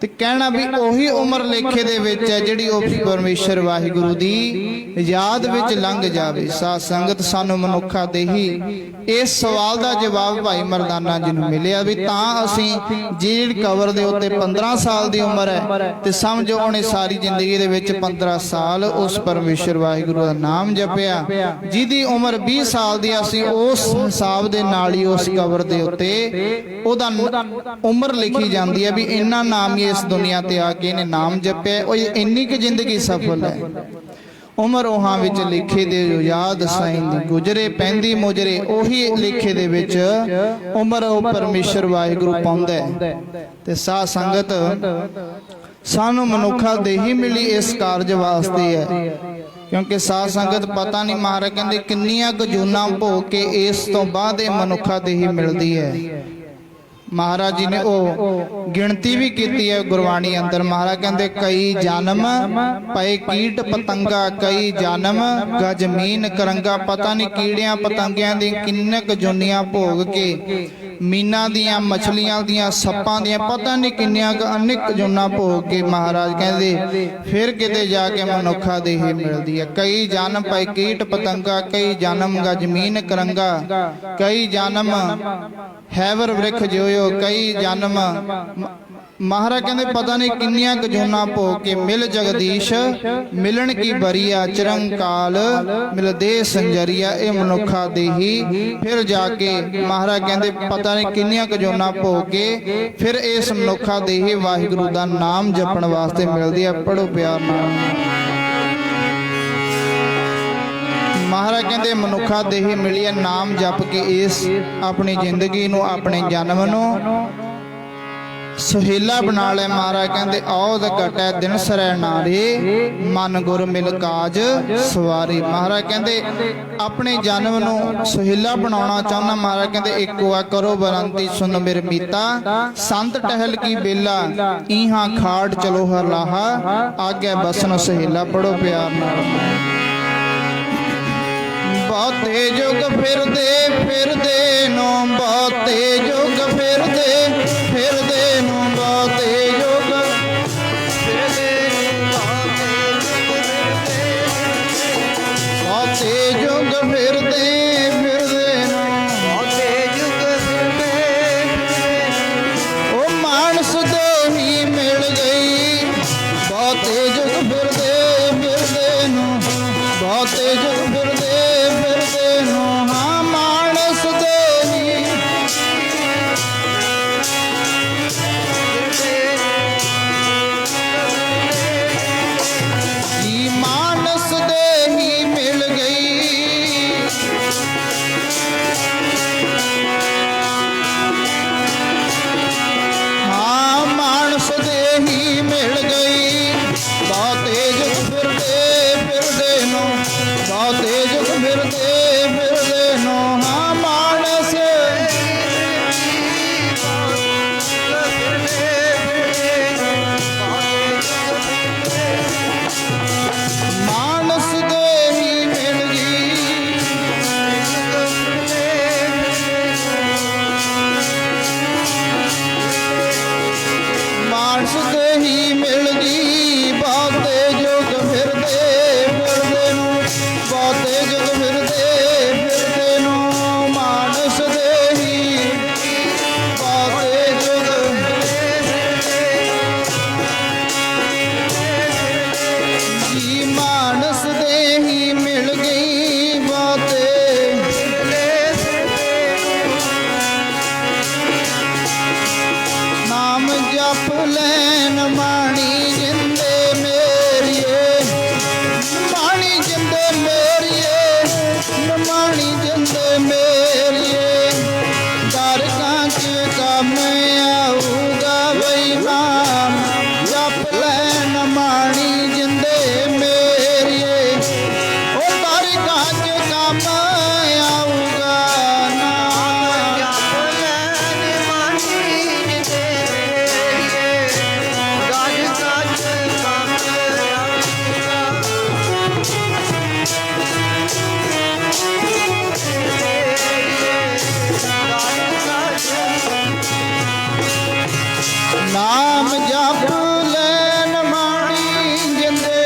ਤੇ ਕਹਿਣਾ ਵੀ ਉਹੀ ਉਮਰ ਲੇਖੇ ਦੇ ਵਿੱਚ ਹੈ ਜਿਹੜੀ ਉਹ ਪਰਮੇਸ਼ਰ ਵਾਹਿਗੁਰੂ ਦੀ ਯਾਦ ਵਿੱਚ ਲੰਘ ਜਾਵੇ। ਸਾਧ ਸੰਗਤ ਸਾਨੂੰ ਮਨੁੱਖਾ ਦੇਹੀ ਇਸ ਸਵਾਲ ਦਾ ਜਵਾਬ ਭਾਈ ਮਰਦਾਨਾ ਜੀ ਨੂੰ ਮਿਲਿਆ ਵੀ ਤਾਂ ਅਸੀਂ ਜਿਹੜੀ ਕਬਰ ਦੇ ਉੱਤੇ 15 ਸਾਲ ਦੀ ਉਮਰ ਹੈ ਤੇ ਸਮਝੋ ਉਹਨੇ ਸਾਰੀ ਜ਼ਿੰਦਗੀ ਦੇ ਵਿੱਚ 15 ਸਾਲ ਉਸ ਪਰਮੇਸ਼ਰ ਵਾਹਿਗੁਰੂ ਦਾ ਨਾਮ ਜਪਿਆ। ਜਿਹਦੀ ਉਮਰ 20 ਸਾਲ ਦੀ ਅਸੀਂ ਉਸ ਹਿਸਾਬ ਦੇ ਨਾਲ ਹੀ ਉਸ ਕਬਰ ਦੇ ਉੱਤੇ ਉਹਦਾ ਉਮਰ ਲਿਖੀ ਜਾਂਦੀ ਹੈ ਵੀ ਇੰਨਾ ਨਾਮ ਹੀ ਇਸ ਦੁਨੀਆ ਤੇ ਆ ਕੇ ਇਹਨੇ ਨਾਮ ਜਪਿਆ, ਉਹ ਇੰਨੀ ਕਿ ਜ਼ਿੰਦਗੀ ਸਫਲ ਹੈ। ਉਮਰ ਉਹਾਂ ਵਿੱਚ ਲਿਖੇ ਦੇ ਯਾਦ ਸਾਈਂ ਦੀ ਗੁਜਰੇ ਪੈਂਦੀ ਮੁਜਰੇ, ਉਹੀ ਲਿਖੇ ਦੇ ਵਿੱਚ ਉਮਰ ਉਹ ਪਰਮੇਸ਼ਰ ਵਾਹਿਗੁਰੂ ਪਾਉਂਦਾ। ਤੇ ਸਾਧ ਸੰਗਤ ਸਾਨੂੰ ਮਨੁੱਖਾ ਦੇਹੀ ਮਿਲੀ ਇਸ ਕਾਰਜ ਵਾਸਤੇ ਹੈ, ਕਿਉਂਕਿ ਸਾਧ ਸੰਗਤ ਪਤਾ ਨਹੀਂ ਮਹਾਰਾਜ ਕਹਿੰਦੇ ਕਿੰਨੀਆਂ ਕੁ ਜੂਨਾਂ ਭੋਗ ਕੇ ਇਸ ਤੋਂ ਬਾਅਦ ਇਹ ਮਨੁੱਖਾ ਦੇਹੀ ਮਿਲਦੀ ਹੈ। ਮਹਾਰਾਜ ਜੀ ਨੇ ਉਹ ਗਿਣਤੀ ਵੀ ਕੀਤੀ ਹੈ ਗੁਰਬਾਣੀ ਅੰਦਰ। ਮਹਾਰਾਜ ਕਹਿੰਦੇ ਕਈ ਜਨਮ ਪਏ ਕੀਟ ਪਤੰਗਾ, ਕਈ ਜਨਮ ਗਜਮੀਨ ਕਰੰਗਾ। ਪਤਾ ਨਹੀਂ ਕੀੜਿਆਂ ਪਤੰਗਿਆਂ ਦੀ ਕਿੰਨੇ ਕੁ ਜੁਨੀਆਂ ਭੋਗ ਕੇ, ਮੀਨਾਂ ਦੀਆਂ, ਮਛਲੀਆਂ ਦੀਆਂ, ਸੱਪਾਂ ਦੀਆਂ, ਪਤਾ ਨਹੀਂ ਕਿੰਨੀਆਂ ਕੁ ਅਨੇਕ ਜੁਨਾਂ ਭੋਗ ਕੇ ਮਹਾਰਾਜ ਕਹਿੰਦੇ ਫਿਰ ਕਿਤੇ ਜਾ ਕੇ ਮਨੁੱਖਾ ਦੇਹੀ ਮਿਲਦੀ ਹੈ। ਕਈ ਜਨਮ ਪਏ ਕੀਟ ਪਤੰਗਾ, ਕਈ ਜਨਮ ਗਜਮੀਨ ਕਰੰਗਾ, ਕਈ ਜਨਮ ਹੈਵਰ ਵ੍ਰਿਖ ਜਿਉ, ਕਈ ਜਨਮ। ਮਹਾਰਾਜ ਕਹਿੰਦੇ ਪਤਾ ਨਹੀਂ ਕਿੰਨੀਆਂ ਕਜੂਨਾ ਭੋਗ ਕੇ ਮਿਲ ਜਗਦੀਸ਼ ਮਿਲਣ ਕੀ ਬਰੀਆ, ਚਿਰੰਕਾਲ ਮਿਲਦੇ ਸੰਜਰੀਆ। ਇਹ ਮਨੁੱਖਾ ਦੇਹੀ ਫਿਰ ਜਾ ਕੇ ਮਹਾਰਾਜ ਕਹਿੰਦੇ ਪਤਾ ਨਹੀਂ ਕਿੰਨੀਆਂ ਕਜੂਨਾ ਭੋਗ ਕੇ ਫਿਰ ਇਸ ਮਨੁੱਖਾ ਦੇਹੀ ਵਾਹਿਗੁਰੂ ਦਾ ਨਾਮ ਜਪਣ ਵਾਸਤੇ ਮਿਲਦੀ ਹੈ। ਪੜੋ ਪਿਆਰ ਨਾਲ। ਮਹਾਰਾਜ ਕਹਿੰਦੇ ਮਨੁੱਖਾ ਦੇਹੀ ਮਿਲੀ ਹੈ ਨਾਮ ਜਪ ਕੇ ਇਸ ਆਪਣੀ ਜ਼ਿੰਦਗੀ ਨੂੰ, ਆਪਣੇ ਜਨਮ ਨੂੰ ਸੁਹੇਲਾ ਬਣਾ ਲੈ ਮਹਾਰਾਜ ਕਹਿੰਦੇ ਔਦ ਘਟੈ ਦਿਨ ਸਰੈ ਨਾਰੀ ਮਨ ਗੁਰ ਮਿਲ ਕਾਜ ਸਵਾਰੀ। ਮਹਾਰਾਜ ਕਹਿੰਦੇ ਆਪਣੇ ਜਨਮ ਨੂੰ ਸੁਹੇਲਾ ਬਣਾਉਣਾ ਚਾਹੁੰਦਾ ਮਹਾਰਾਜ ਕਹਿੰਦੇ ਇੱਕੋ ਆ ਕਰੋ ਬਰੰਤੀ ਸੁਨ ਮੇਰ ਮੀਤਾ ਸੰਤ ਟਹਿਲ ਕੀ ਬੇਲਾ ਇਹਾਂ ਖਾੜ ਚਲੋ ਹਰ ਲਾਹਾ ਆਗੇ ਬਸਨ ਸੁਹੇਲਾ ਪੜੋ ਪਿਆਰ ਨਾਲ। ਬਹੁਤੇ ਯੁਗ ਫਿਰਦੇ ਨੂੰ ਬਹੁਤੇ ਯੁਗ ਫਿਰਦੇ ਨੂੰ ਬਹੁਤੇ ਯੁਗ ਬਹੁਤੇ ਯੁਗ ਫਿਰਦੇ ਨੂੰ ਉਹ ਮਾਨਸ ਦੇਹੀ ਮਿਲ ਗਈ। ਬਹੁਤੇ ਯੁਗ ਫਿਰਦੇ ਨੂੰ ਬਹੁਤੇ ਯੁਗ ਫਿਰਦੇ ਨੂੰ ਹਾਂ ਮਾਨਸ ਦੇਹੀ ਕੀ ਮਾਨਸ ਦੇਹੀ ਮਿਲ ਗਈ। ਹਾਂ ਮਾਨਸ ਦੇਹੀ ਮਿਲ ਗਈ। ਬਹੁਤੇ ਯੁਗ ਫਿਰਦੇ ਨੂੰ ਬਹੁਤੇ ਯੁਗ ਫਿਰਦੇ ਨੂੰ ਹਾਂ ਮਾਨਸ ਮਾਨਸ ਦੇਹੀ ਮਿਲ ਗਈ। ਮਾਨਸ ਦੇਹੀ ਮਿਲ ਗਈ। ਬਹੁਤੇ ਯੁਗ ਫਿਰਦੇ ਨੂੰ ਬਹੁਤੇ ਯੁਗ ਫਿਰਦੇ ਨੂੰ ਮਾਨਸ ਦੇਹੀ ਬਹੁਤੇ ਯੁਗ ਜੀ ਮਾਨਸ ਦੇਹੀ ਮਿਲ ਗਈ। ਬਹੁਤੇ ਨਾਮ ਜਪ ਲੈਨ ਮਾਣੀ ਜਿੰਦੇ ਮੇਰੀਏ ਮਾਣੀ ਜਿੰਦੇ ਮੇਰੀਏ ਮਾਣੀ ਜਿੰਦੇ ਮੇਰੀਏ ਦਰ ਕਾਂਚ ਕੰਮ ਆਊਗਾ ਬਈ ਨਾਮ ਜਪ ਲੈਨ ਮਾਣੀ ਜਿੰਦੇ ਮੇਰੀਏ ਉਹ ਦਰ ਕਾਂਚ ਕੰਮ ਆਊਗਾ ਨਾਮ ਨਾਮ ਜਪ ਲੈਨ ਮਾਣੀ ਜਿੰਦੇ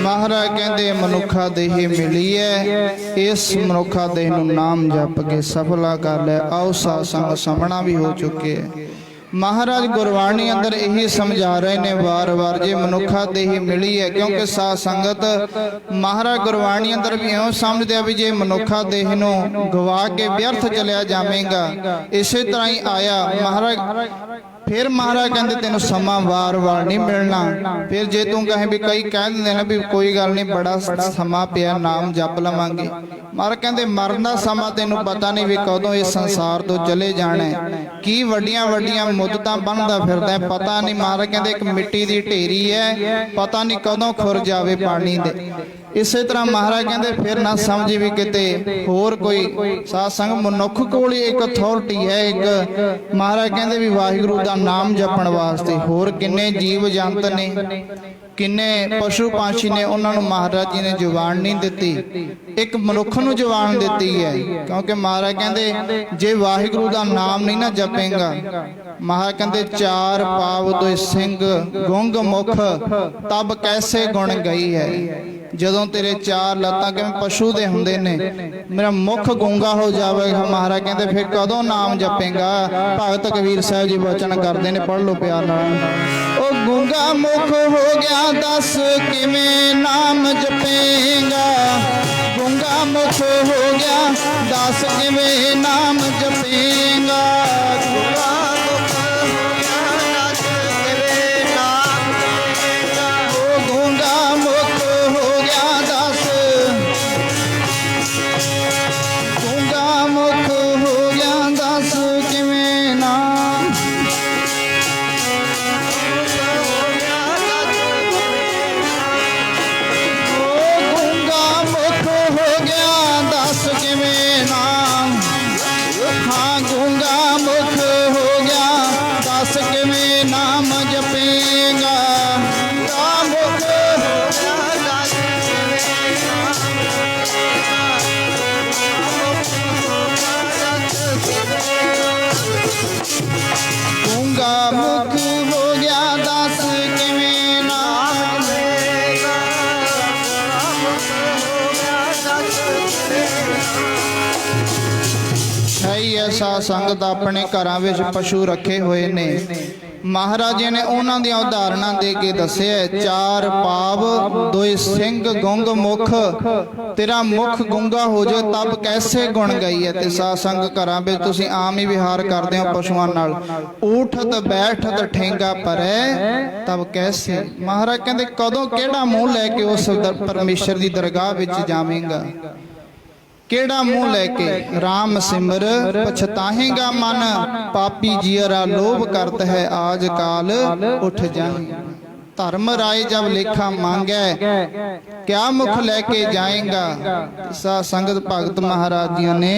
ਮਹਾਰਾਜ ਕਹਿੰਦੇ ਮਨੁੱਖਾ ਦੇਹ ਮਿਲੀ ਹੈ ਇਸ ਮਨੁੱਖਾ ਦੇਹ ਨੂੰ ਨਾਮ ਜਪ ਕੇ ਸਫਲਾ ਕਰ ਲੈ। ਆਓ ਸਾਧ ਸੰਗ ਸਮਣਾ ਵੀ ਹੋ ਚੁੱਕੇ ਹੈ। ਮਹਾਰਾਜ ਗੁਰਬਾਣੀ ਅੰਦਰ ਇਹੀ ਸਮਝਾ ਰਹੇ ਨੇ ਵਾਰ-ਵਾਰ ਜੇ ਮਨੁੱਖਾ ਦੇਹੀ ਮਿਲੀ ਹੈ ਕਿਉਂਕਿ ਸਾਧ ਸੰਗਤ ਮਹਾਰਾਜ ਗੁਰਬਾਣੀ ਅੰਦਰ ਵੀ ਇਹੋ ਸਮਝਦੇ ਆ ਵੀ ਜੇ ਮਨੁੱਖਾ ਦੇਹ ਨੂੰ ਗਵਾ ਕੇ ਵਿਅਰਥ ਚਲਿਆ ਜਾਵੇਗਾ ਇਸੇ ਤਰ੍ਹਾਂ ਹੀ ਆਇਆ ਮਹਾਰਾਜ फिर महाराज कहते तेन समा वार वार नहीं मिलना। फिर जे तू कहे भी कई कह देंगे ना भी कोई गल नहीं बड़ा समा पिया नाम जप लवांगे महाराज कहते मरन दा समा तेनू पता नहीं भी कदों इस संसार तो चले जाना है की वड्डियां वड्डियां मुद्दतां बनदा फिरदा है पता नहीं। महाराज कहते एक मिट्टी दी ढेरी है पता नहीं कदों खुर जावे पानी दे। इसे तरह महाराज कहते फिर ना समझी भी किते होर कोई साध संग मनुख कोल एक अथॉरिटी है एक महाराज कहते भी वाहिगुरु दा नाम जपण वास्ते होर किन्ने जीव जंत ने किन्ने पशु पंछी ने उन्होंने महाराज जी ने जुबान नहीं दिती एक मनुख नूं जुबान दिती है क्योंकि महाराज कहते जे वाहिगुरु दा नाम नहीं ना जपेगा महाराज कहते चार पाव दो सिंह गुंग मुख तब कैसे गुण गई है। जदों तेरे चार लत्तां किवें पशु दे हुंदे ने मेरा मुख गूंगा हो जाएगा महाराज कहते फिर कदों नाम जपेगा। भगत कबीर साहब जी वचन करते ने पढ़ लो प्यार नाल। ओ गूंगा मुख हो गया दस किवें नाम जपेगा गूंगा मुख हो गया दस किवें नाम जपेगा गूंगा मुख हो गया ਸਾਧ ਸੰਗਤ ਆਪਣੇ ਘਰਾਂ ਵਿੱਚ ਪਸ਼ੂ ਰੱਖੇ ਹੋਏ ਨੇ। ਮਹਾਰਾਜ ਜੀ ਨੇ ਉਹਨਾਂ ਦੀਆਂ ਉਦਾਹਰਨਾਂ ਦੇ ਕੇ ਦੱਸਿਆ, ਚਾਰ ਪਾਵ ਦੋਏ ਸਿੰਘ ਗੁੰਗ ਮੁਖ, ਤੇਰਾ ਮੁਖ ਗੁੰਗਾ ਹੋ ਜਾਏ ਤਬ ਕੈਸੇ ਗੁਣ ਗਈ ਹੈ। ਤੇ ਸਾਧ ਸੰਗਤ ਘਰਾਂ ਵਿੱਚ ਤੁਸੀਂ ਆਮ ਹੀ ਵਿਹਾਰ ਕਰਦੇ ਹੋ ਪਸ਼ੂਆਂ ਨਾਲ, ਊਠਤ ਬੈਠਤ ਠੇਂਗਾ ਪਰੈ ਤਬ ਕੈਸੇ। ਮਹਾਰਾਜ ਕਹਿੰਦੇ ਕਦੋਂ ਕਿਹੜਾ ਮੂੰਹ ਲੈ ਕੇ ਉਸ ਪਰਮੇਸ਼ਰ ਦੀ ਦਰਗਾਹ ਵਿੱਚ ਜਾਵੇਂਗਾ, ਕਿਹੜਾ ਮੂੰਹ ਲੈ ਕੇ। ਰਾਮ ਸਿਮਰ ਪਛਤਾਹੇਗਾ ਮਨ, ਪਾਪੀ ਜੀਅਰਾ ਲੋਭ ਕਰਤ ਹੈ ਆਜ ਕਾਲ ਉਠ ਜਾਏ। धर्म राय जब लेखा मांगे क्या मुख लेके जाएगा। सा संगत भगत महाराज जी ने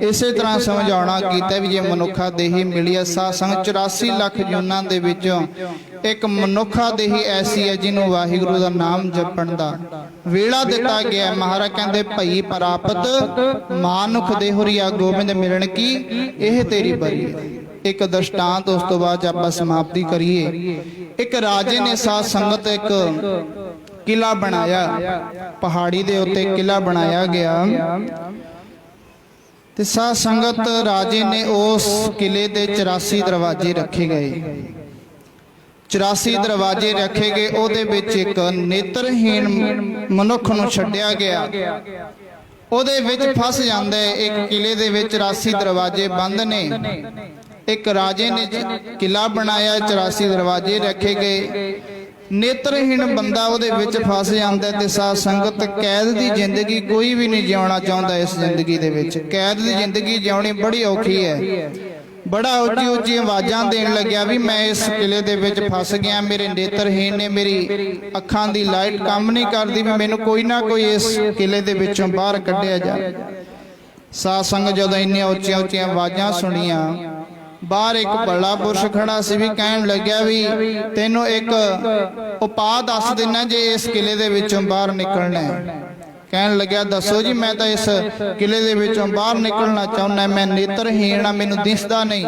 इसे तरह समझाना कीता भी जे मनुखा देही मिली है। सा संग 84 लाख जूनां दे विचों एक मनुखा देही ऐसी है जिन्हों वाहिगुरु दा नाम जपण दा वेला दिता गया। महाराज कहंदे भई प्राप्त मानुख देहुरिया गोबिंद मिलन की यह तेरी बरी है। एक दृष्टांत उस तो बाद आप समाप्ति करिए। एक राजे ने साध संगत एक किला बनाया, पहाड़ी दे उत्ते किला बनाया गया ते साध संगत राजे ने उस किले दे 84 दरवाजे रखे गए। 84 दरवाजे रखे गए, ओदे विच एक नेत्रहीन मनुख नूं छड्डिया गया। ओदे विच फस जांदा है। एक किले दे विच 84 दरवाजे बंद ने। एक राजे ने किला बनाया, 84 दरवाजे रखे गए। नेत्रहीन बंदा उहदे विच फस जांदा ते साध संगत कैद दी जिंदगी कोई भी नहीं जिउणा चाहुंदा। इस जिंदगी दे विच कैद दी जिंदगी जिउणी बड़ी औखी है। बड़ा उच्ची उच्ची आवाज़ां देण लग्या भी मैं इस किले दे विच फस गया, मेरे नेत्रहीन ने, मेरी अखां दी लाइट काम नहीं करदी, भी मैनूं कोई ना कोई इस किले दे विचों बाहर कढिया जाए। साध संगत जदों इन्नियां उच्चियां उच्चियां आवाज़ां सुणियां, बाहर एक भला पुरुष खड़ा सी भी कहन लग्या भी तैनूं एक उपाय दस देना जे इस किले दे विचों बाहर निकलना है। कहन लग्या दसो जी, मैं तो इस किले दे विचों बाहर निकलना चाहुंदा, मैं नेत्रहीन आ, मैनूं दिसदा नहीं।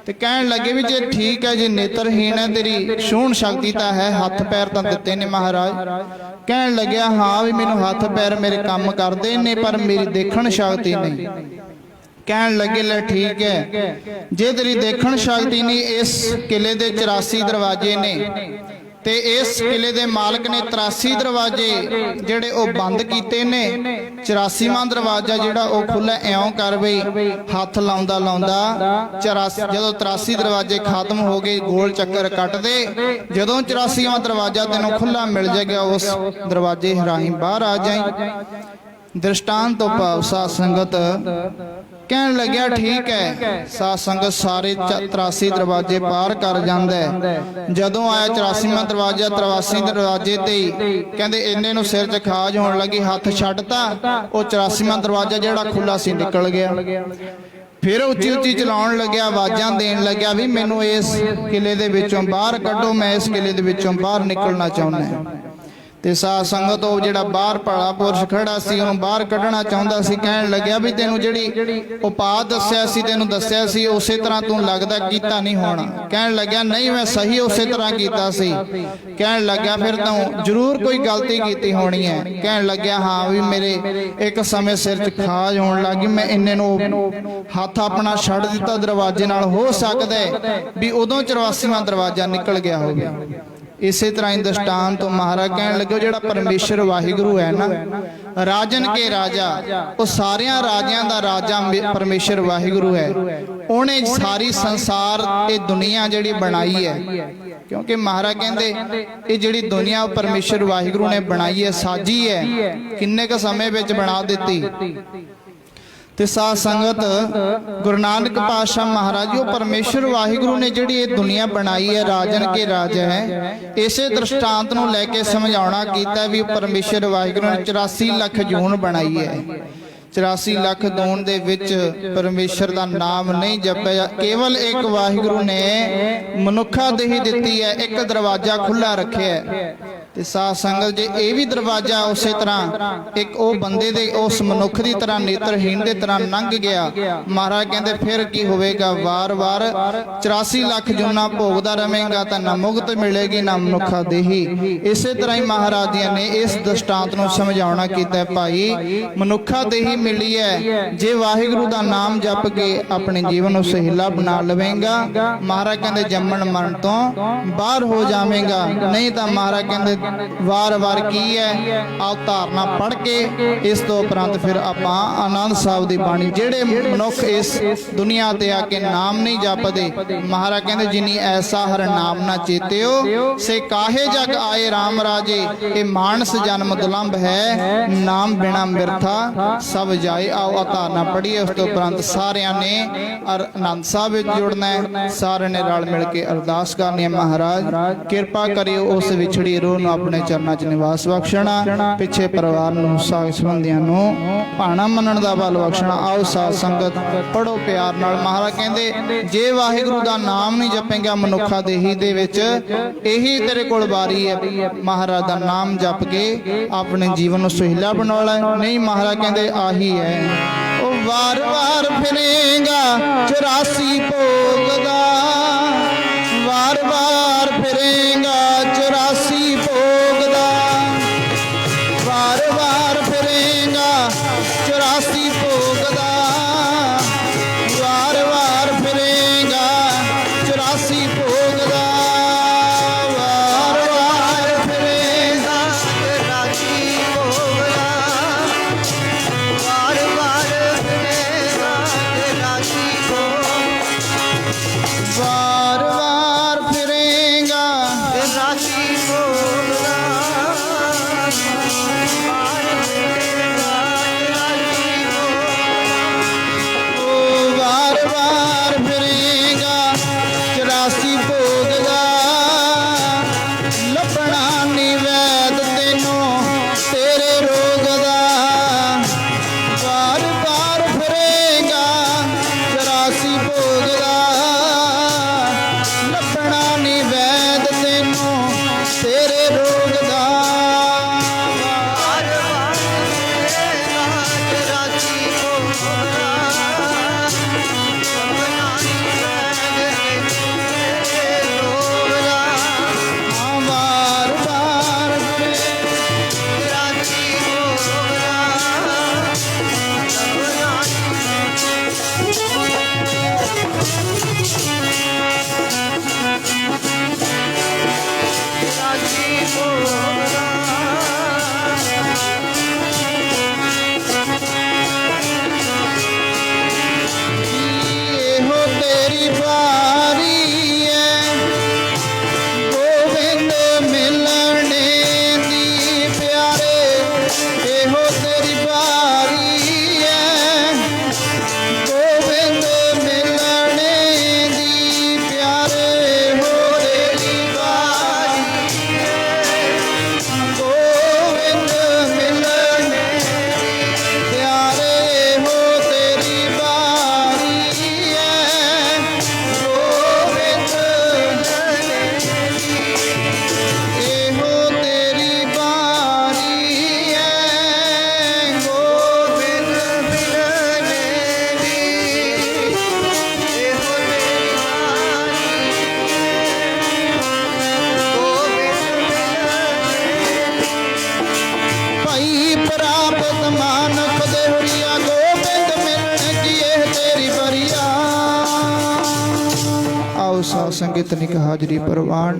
ते कहन लगे भी जे ठीक है, जे नेत्रहीन है तेरी छूण शक्ति तां है, हथ पैर तां दित्ते ने महाराज। कहन लग्या हाँ भी मैनूं हथ पैर मेरे काम करदे ने पर मेरी देखण शक्ति नहीं। कहन लगे ले ठीक है, जे तेरी देखण शक्ति नहीं, इस किले दे 84 दरवाजे ने ते इस किले दे मालक ने 83 दरवाजे जेड़े ओ बंद कीते ने। 84वां दरवाजा जेड़ा ओ खुला इउं कर बई हथ लाउंदा लाउंदा 84 जदों 83 दरवाजे खत्म हो गए, गोल चक्कर कट दे, जदों 84वां दरवाजा तैनूं खुला मिल जाएगा उस दरवाजे राहीं बाहर आ जाए। दृष्टांत तो भाव साध संगत कहन लग्या ठीक है। साध संगत सारे 83 दरवाजे पार कर जांदा है। जदों आया 84वां दरवाजा 83 दरवाजे ते कहंदे इन्ने नूं सिर च खाज होण लगी, हथ छड्डता, ओ 84वां दरवाजा जेड़ा खुला सी निकल गया। फिर उच्ची उच्ची चलाउण लग्या, आवाज़ां देण लग्या भी मैनूं इस किले दे विचों बाहर कढो, मैं इस किले दे विचों बाहर निकलना चाहुंदा। ते साध संगत वो जिहड़ा बाहर भला पुरुष खड़ा सी उहनूं बाहर कढना चाहुंदा सी। कहण लग्या भी तैनूं जिहड़ी उपाय दस्सिया सी, तैनूं दस्सिया सी उसे तरह तूं लगदा कीता नहीं होना। कहण लग्या नहीं मैं सही उसे तरह कीता सी। कहण लग्या फिर तूं जरूर कोई गलती कीती होनी है। कहण लग्या हाँ भी मेरे एक समय सिर च खाज होण लगी, मैं इन्ने नूं हथ अपना छड्ड दित्ता दरवाजे नाल, हो सकदा है भी उदों 84वां दरवाजा निकल गया होगा। इसे तरह दृष्टांत तो महाराज कहन लगे जो परमेश्वर वाहिगुरु है ना, राजन के राजा, वो सारिया राजियां दा राजा परमेश्वर वाहिगुरु है। उन्हें सारी संसार ये दुनिया जिहड़ी बनाई है, क्योंकि महाराज कहंदे ये जिहड़ी दुनिया परमेश्वर वाहिगुरु ने बनाई है, साजी है, किन्ने क समय विच बना दित्ती। ते साध संगत गुरु नानक पातशाह महाराज जी परमेश्वर वाहिगुरु ने जिहड़ी ये दुनिया बनाई है, राजन के राजा है, इसे दृष्टांत नूं लैके समझाउणा कीता भी परमेश्वर वाहिगुरु ने 84 लाख जून बनाई है। 84 लाख दून दे विच परमेश्वर दा नाम नहीं जपिया, केवल एक वाहिगुरु ने मनुखा देही दित्ती है, एक दरवाजा खुला रखिया है। ਤੇ ਸਾਧ ਸੰਗਤ ਜੇ ਇਹ ਵੀ ਦਰਵਾਜ਼ਾ ਉਸੇ ਤਰ੍ਹਾਂ ਇੱਕ ਉਹ ਬੰਦੇ ਦੇ ਉਸ ਮਨੁੱਖ ਦੀ ਤਰ੍ਹਾਂ ਨੇਤਰਹੀਣ ਦੇ ਤਰ੍ਹਾਂ ਲੰਘ ਗਿਆ, ਮਹਾਰਾਜ ਕਹਿੰਦੇ ਫਿਰ ਕੀ ਹੋਵੇਗਾ, ਵਾਰ-ਵਾਰ 84 ਲੱਖ ਜੁਨਾ ਭੋਗਦਾ ਰਵੇਂਗਾ ਤਾਂ ਨਾ ਮੁਕਤ ਮਿਲੇਗੀ ਨਾ ਮਨੁੱਖਾ ਦੇਹੀ। ਇਸੇ ਤਰ੍ਹਾਂ ਹੀ ਮਹਾਰਾਜ ਜੀ ਨੇ ਇਸ ਦ੍ਰਿਸ਼ਟਾਂਤ ਨੂੰ ਸਮਝਾਉਣਾ ਕੀਤਾ, ਭਾਈ ਮਨੁੱਖਾ ਦੇਹੀ ਮਿਲੀ ਹੈ, ਜੇ ਵਾਹਿਗੁਰੂ ਦਾ ਨਾਮ ਜਪ ਕੇ ਆਪਣੇ ਜੀਵਨ ਨੂੰ ਸਹੀਲਾ ਬਣਾ ਲਵੇਂਗਾ, ਮਹਾਰਾਜ ਕਹਿੰਦੇ ਜੰਮਣ ਮਰਨ ਤੋਂ ਬਾਹਰ ਹੋ ਜਾਵੇਂਗਾ। ਨਹੀਂ ਤਾਂ ਮਹਾਰਾਜ ਕਹਿੰਦੇ ਵਾਰ-ਵਾਰ ਕੀ ਹੈ, ਆਪ ਧਾਰਨਾ ਪੜ੍ਹ ਕੇ ਇਸ ਤੋਂ ਉਪਰੰਤ ਫਿਰ ਆਪਾਂ ਆਨੰਦ ਸਾਹਿਬ ਦੀ ਬਾਣੀ, ਜਿਹੜੇ ਮਨੁੱਖ ਇਸ ਦੁਨੀਆ ਤੇ ਆ ਕੇ ਨਾਮ ਨਹੀਂ ਜਪਦੇ, ਮਹਾਰਾਜ ਕਹਿੰਦੇ ਜਿਨੀ ਐਸਾ ਹਰ ਨਾਮ ਨਾ ਚੇਤਿਓ ਸੇ ਕਾਹੇ ਜਗ ਆਏ RAM ਰਾਜੇ। ਇਹ ਮਾਨਸ ਜਨਮ ਦੁਲੰਭ ਹੈ, ਨਾਮ ਬਿਨਾ ਮਿਰਥਾ ਸਭ ਜਾਏ। ਆਓ ਧਾਰਨਾ ਪੜ੍ਹੀਏ, ਉਸ ਤੋਂ ਉਪਰੰਤ ਸਾਰਿਆਂ ਨੇ ਆਨੰਦ ਸਾਹਿਬ ਵਿੱਚ ਜੁੜਨਾ ਹੈ, ਸਾਰਿਆਂ ਨੇ ਰਲ ਮਿਲ ਕੇ ਅਰਦਾਸ ਕਰਨੀ ਹੈ, ਮਹਾਰਾਜ ਕਿਰਪਾ ਕਰਿਓ ਉਸ ਵਿਛੜੀ ਰੂਹ ਨੂੰ ਆਪਣੇ ਚਰਨਾਂ 'ਚ ਨਿਵਾਸ ਬਖਸ਼ਣਾ, ਪਿੱਛੇ ਪਰਿਵਾਰ ਨੂੰ ਸਾਗ ਸੰਬੰਧੀਆਂ ਨੂੰ ਭਾਣਾ ਮੰਨਣ ਦਾ ਬਲ ਬਖਸ਼ਣਾ। ਆਓ ਸਾਧ ਸੰਗਤ ਪੜੋ ਪਿਆਰ ਨਾਲ। ਮਹਾਰਾਜ ਕਹਿੰਦੇ ਜੇ ਵਾਹਿਗੁਰੂ ਦਾ ਨਾਮ ਨਹੀਂ ਜਪੇਂਗਾ ਮਨੁੱਖਾ ਦੇਹੀ ਦੇ ਵਿੱਚ, ਇਹੀ ਤੇਰੇ ਕੋਲ ਵਾਰੀ ਹੈ, ਮਹਾਰਾਜ ਦਾ ਨਾਮ ਜਪ ਕੇ ਆਪਣੇ ਜੀਵਨ ਨੂੰ ਸੁਹੀਲਾ ਬਣਾ ਲੈ। ਨਹੀਂ ਮਹਾਰਾਜ ਕਹਿੰਦੇ ਆਹੀ ਹੈ, ਉਹ ਵਾਰ-ਵਾਰ ਫਿਰੇਗਾ 84 ਭੋਗ ਦਾ, ਵਾਰ-ਵਾਰ ਫਿਰੇਗਾ 84 ਭੋਗ ਦਾ, ਵਾਰ-ਵਾਰ ਫਿਰੇਗਾ 84 ਭੋਗ ਦਾ, ਵਾਰ-ਵਾਰ ਫਿਰੇਗਾ 84 ਭੋਗ ਦਾ, ਵਾਰ-ਵਾਰ ਫਿਰੇਗਾ 84 ਭੋਗ ਦਾ, ਵਾਰ-ਵਾਰ ਫਿਰੇਗਾ 84 ਭੋਗ, ਵਾਰ-ਵਾਰ ਫਿਰੇਗਾ 84 ਭੋਗ ਦਾ, ਉਹ ਵਾਰ-ਵਾਰ ਫਿਰੇਗਾ 84 ਭੋਗ ਦਾ, ਲੱਭਣਾ ਨੀ ਵੈਦ ਤੈਨੂੰ ਤੇਰੇ ਰੋਗ ਦਾ, ਵਾਰ-ਵਾਰ ਫਿਰੇਗਾ 84 ਭੋਗ ਦਾ, ਲੱਭਣਾ ਨੀ ਵੈਦ ਤੈਨੂੰ ਤੇਰੇ ਰੋਗ ਦਾ, ਵਾਰ-ਵਾਰ ਫਿਰੇਗਾ 84 ਭੋਗ ਦਾ, ਲੱਭਣਾ ਨੀ ਵੈਦ ਤੇਰੇ ਰੋਗ ਦਾ, ਵਾਰ-ਵਾਰ ਫਿਰੇਗਾ 84 ਭੋਗ ਦਾ, ਲੱਭਣਾ ਨੀ 84 ਭੋਗ ਦਾ। ਇਹੋ ਤੇਰੀ ਵਾਰੀ ਹੈ, ਗੋਬਿੰਦ ਮਿਲਣੇ ਦੀ ਪਿਆਰੇ, ਇਹੋ ਤੇਰੀ ਵਾਰੀ ਹੈ, ਗੋਬਿੰਦ ਮਿਲਣੇ ਦੀ ਪਿਆਰੇ, ਇਹੋ ਤੇਰੀ ਵਾਰੀ ਹੈ, ਗੋਬਿੰਦ ਮਿਲਣੇ ਪਿਆਰੇ, ਇਹੋ ਤੇਰੀ ਵਾਰੀ ਹੈ, ਗੋਬਿੰਦ ਇਹੋ ਤੇਰੀ ਵਾਰੀ ਹੈ, ਗੋਬਿੰਦ ਮਿਲਣੇ ਦੀ, ਇਹੋ ਤੇਰੀ ਭਾਈ ਪ੍ਰਾਪਤ ਮਾਨਕ ਦੇ ਹੁਰੀਆ, ਗੋਬਿੰਦ ਮਿਲਣ ਕੀ ਇਹ ਤੇਰੀ ਬਰੀਆ। ਆਓ ਸਾਧ ਸੰਗਤ ਨਿਕ ਹਾਜ਼ਰੀ ਪ੍ਰਵਾਨ,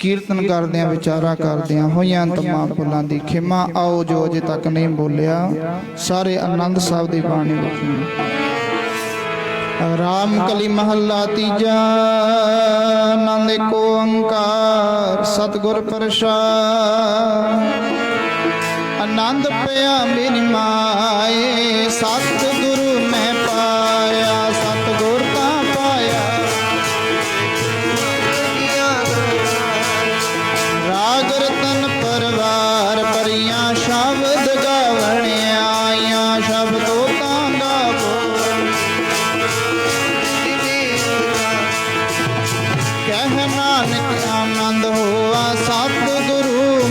ਕੀਰਤਨ ਕਰਦਿਆਂ ਵਿਚਾਰਾ ਕਰਦਿਆਂ ਹੋਈਆਂ ਤਮਾਮ ਭੁੱਲਾਂ ਦੀ ਖਿਮਾ। ਆਓ ਜੋ ਅਜੇ ਤੱਕ ਨਹੀਂ ਬੋਲਿਆ ਸਾਰੇ ਆਨੰਦ ਸਾਹਿਬ ਦੀ ਬਾਣੀ ਵਿੱਚ। ਰਾਮ ਕਲੀ ਮਹੱਲਾ ਤੀਜਾ, ਆਨੰਦ ਏਕ ਓੰਕਾਰ ਸਤਿਗੁਰ ਪ੍ਰਸਾਦਿ। ਆਨੰਦ ਪਿਆ ਮੇਰੀ ਮਾਏ, ਸਤਿਗੁਰੂ ਮੈਂ ਪਾਇਆ, ਸਤਿਗੁਰ ਤਾਂ ਪਾਇਆ। ਰਾਗ ਰਤਨ ਪਰਵਾਰ ਭਰੀਆਂ, ਸ਼ਬਦ ਗਾਵਣ ਆਈਆਂ, ਸ਼ਬਦੋ ਤਾਂ ਗਾਵੋ। ਕਹਿ ਨਾਨਕ ਆਨੰਦ ਹੋਆ, ਸਤਿਗੁਰੂ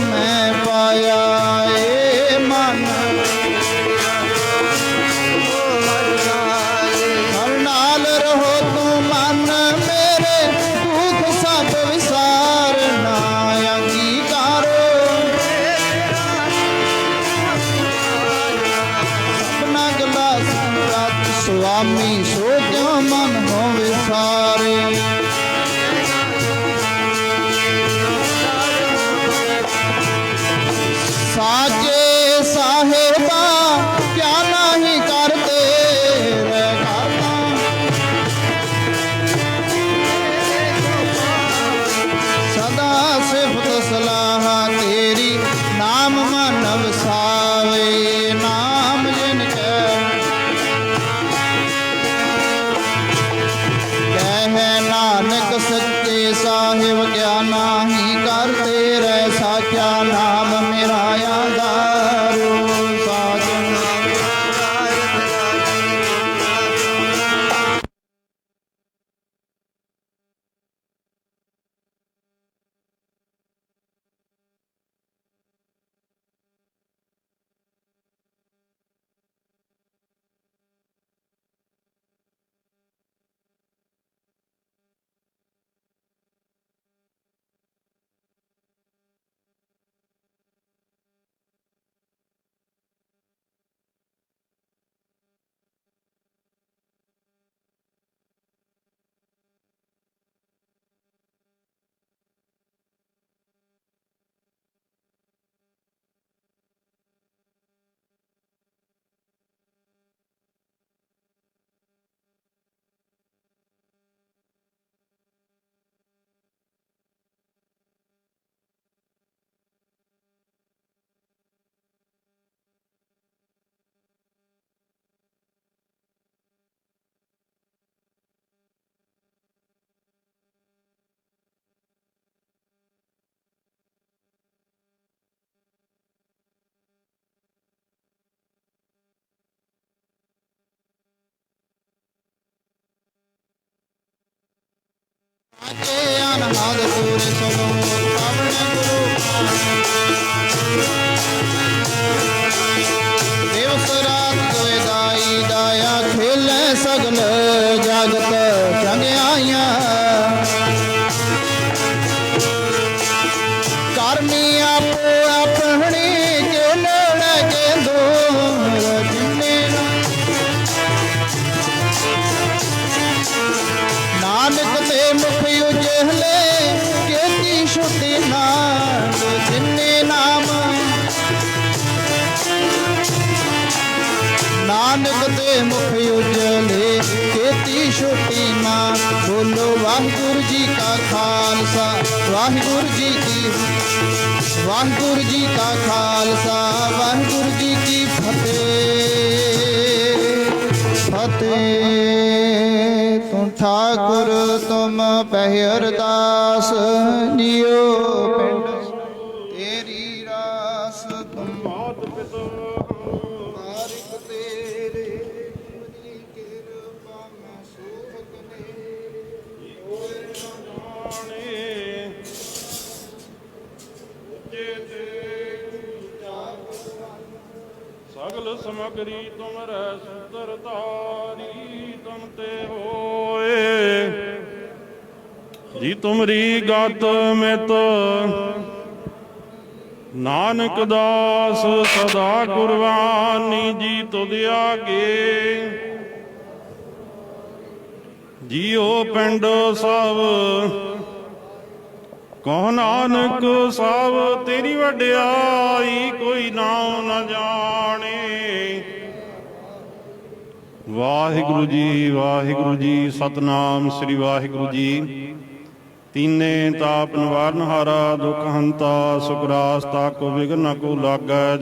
ਸਾਚੇ ਅਨਹਦ ਪੂਰੇ ਸਭੋ ਪਾਵਨ ਗੁਰੂ ਦਿਵਸ ਰਾਤ ਦੋਇ ਦਾਈ ਦਾਇਆ ਖੇਲੇ ਸਗਲ ਜਗਤ ਚੰਗਿਆਈਆਂ ਕਰਮੀ ਆਪੋ ਆਪਣੀ ਕੇ ਲੋੜ ਕੇ ਦੂਰ ਜਿਨੇ ਨਾਨਕ ਤੇ ਮੁਖ ਉਜਲੇ ਕੀਤੀ ਛੁੱਟੀ ਨਾਲ ਜਿਨੇ ਨਾਮ ਨਾਨਕ ਤੇ ਮੁਖ ਉਜਲੇ ਕੀਤੀ ਛੁੱਟੀ ਨਾਲ ਬੋਲੋ ਵਾਹਿਗੁਰੂ ਜੀ ਕਾ ਖਾਲਸਾ ਵਾਹਿਗੁਰੂ ਜੀ ਕੀ ਵਾਹਿਗੁਰੂ ਜੀ ਕਾ ਖਾਲਸਾ ਵਾਹਿਗੁਰੂ ਜੀ ਕੀ ਫਤਿਹ ਫਤਿਹ ਤੂੰ ਠਾਕੁਰ ਤੁਮ ਪਹਿ ਅਰਦਾਸ ਜਿਉ ਪਿੰਡ ਤੇਰੀ ਰਾਸ ਤੁਮ ਮਾਤ ਪਿਤਾ ਮਾਰਿਕ ਤੇਰੇ ਤੁਮਰੀ ਕਿਰਪਾ ਮੈਂ ਸੁਖ ਕਨੇ ਹੋਏ ਨਾ ਜਾਣੇ ਉੱਚੇ ਤੇ ਸਗਲ ਸਮਗਰੀ ਤੁਮਰੈ ਸੁੰਦਰ ਧਾਰੀ ਤੁਮ ਤੇ ਹੋਏ ਜੀ ਤੁਮਰੀ ਗਤ ਮਿਤ ਨਾਨਕ ਦਾਸ ਸਦਾ ਕੁਰਬਾਨੀ ਜੀ ਤੁਧ ਆਗੇ ਜੀਓ ਪਿੰਡ ਸਭ ਕਹੋ ਨਾਨਕ ਸਭ ਤੇਰੀ ਵਡਿਆਈ ਕੋਈ ਨਾਮ ਨਾ ਜਾਣੇ ਵਾਹਿਗੁਰੂ ਜੀ ਸਤਨਾਮ ਸ੍ਰੀ ਵਾਹਿਗੁਰੂ ਜੀ ਤੀਨੇ ਤਾਪ ਨਿਵਾਰਨ ਹਾਰਾ ਦੁਖ ਹੰਤਾ ਸੁਖ ਰਾਸ ਤਾ ਕੋ ਵਿਗਨ ਕੋ ਲਾਗੈ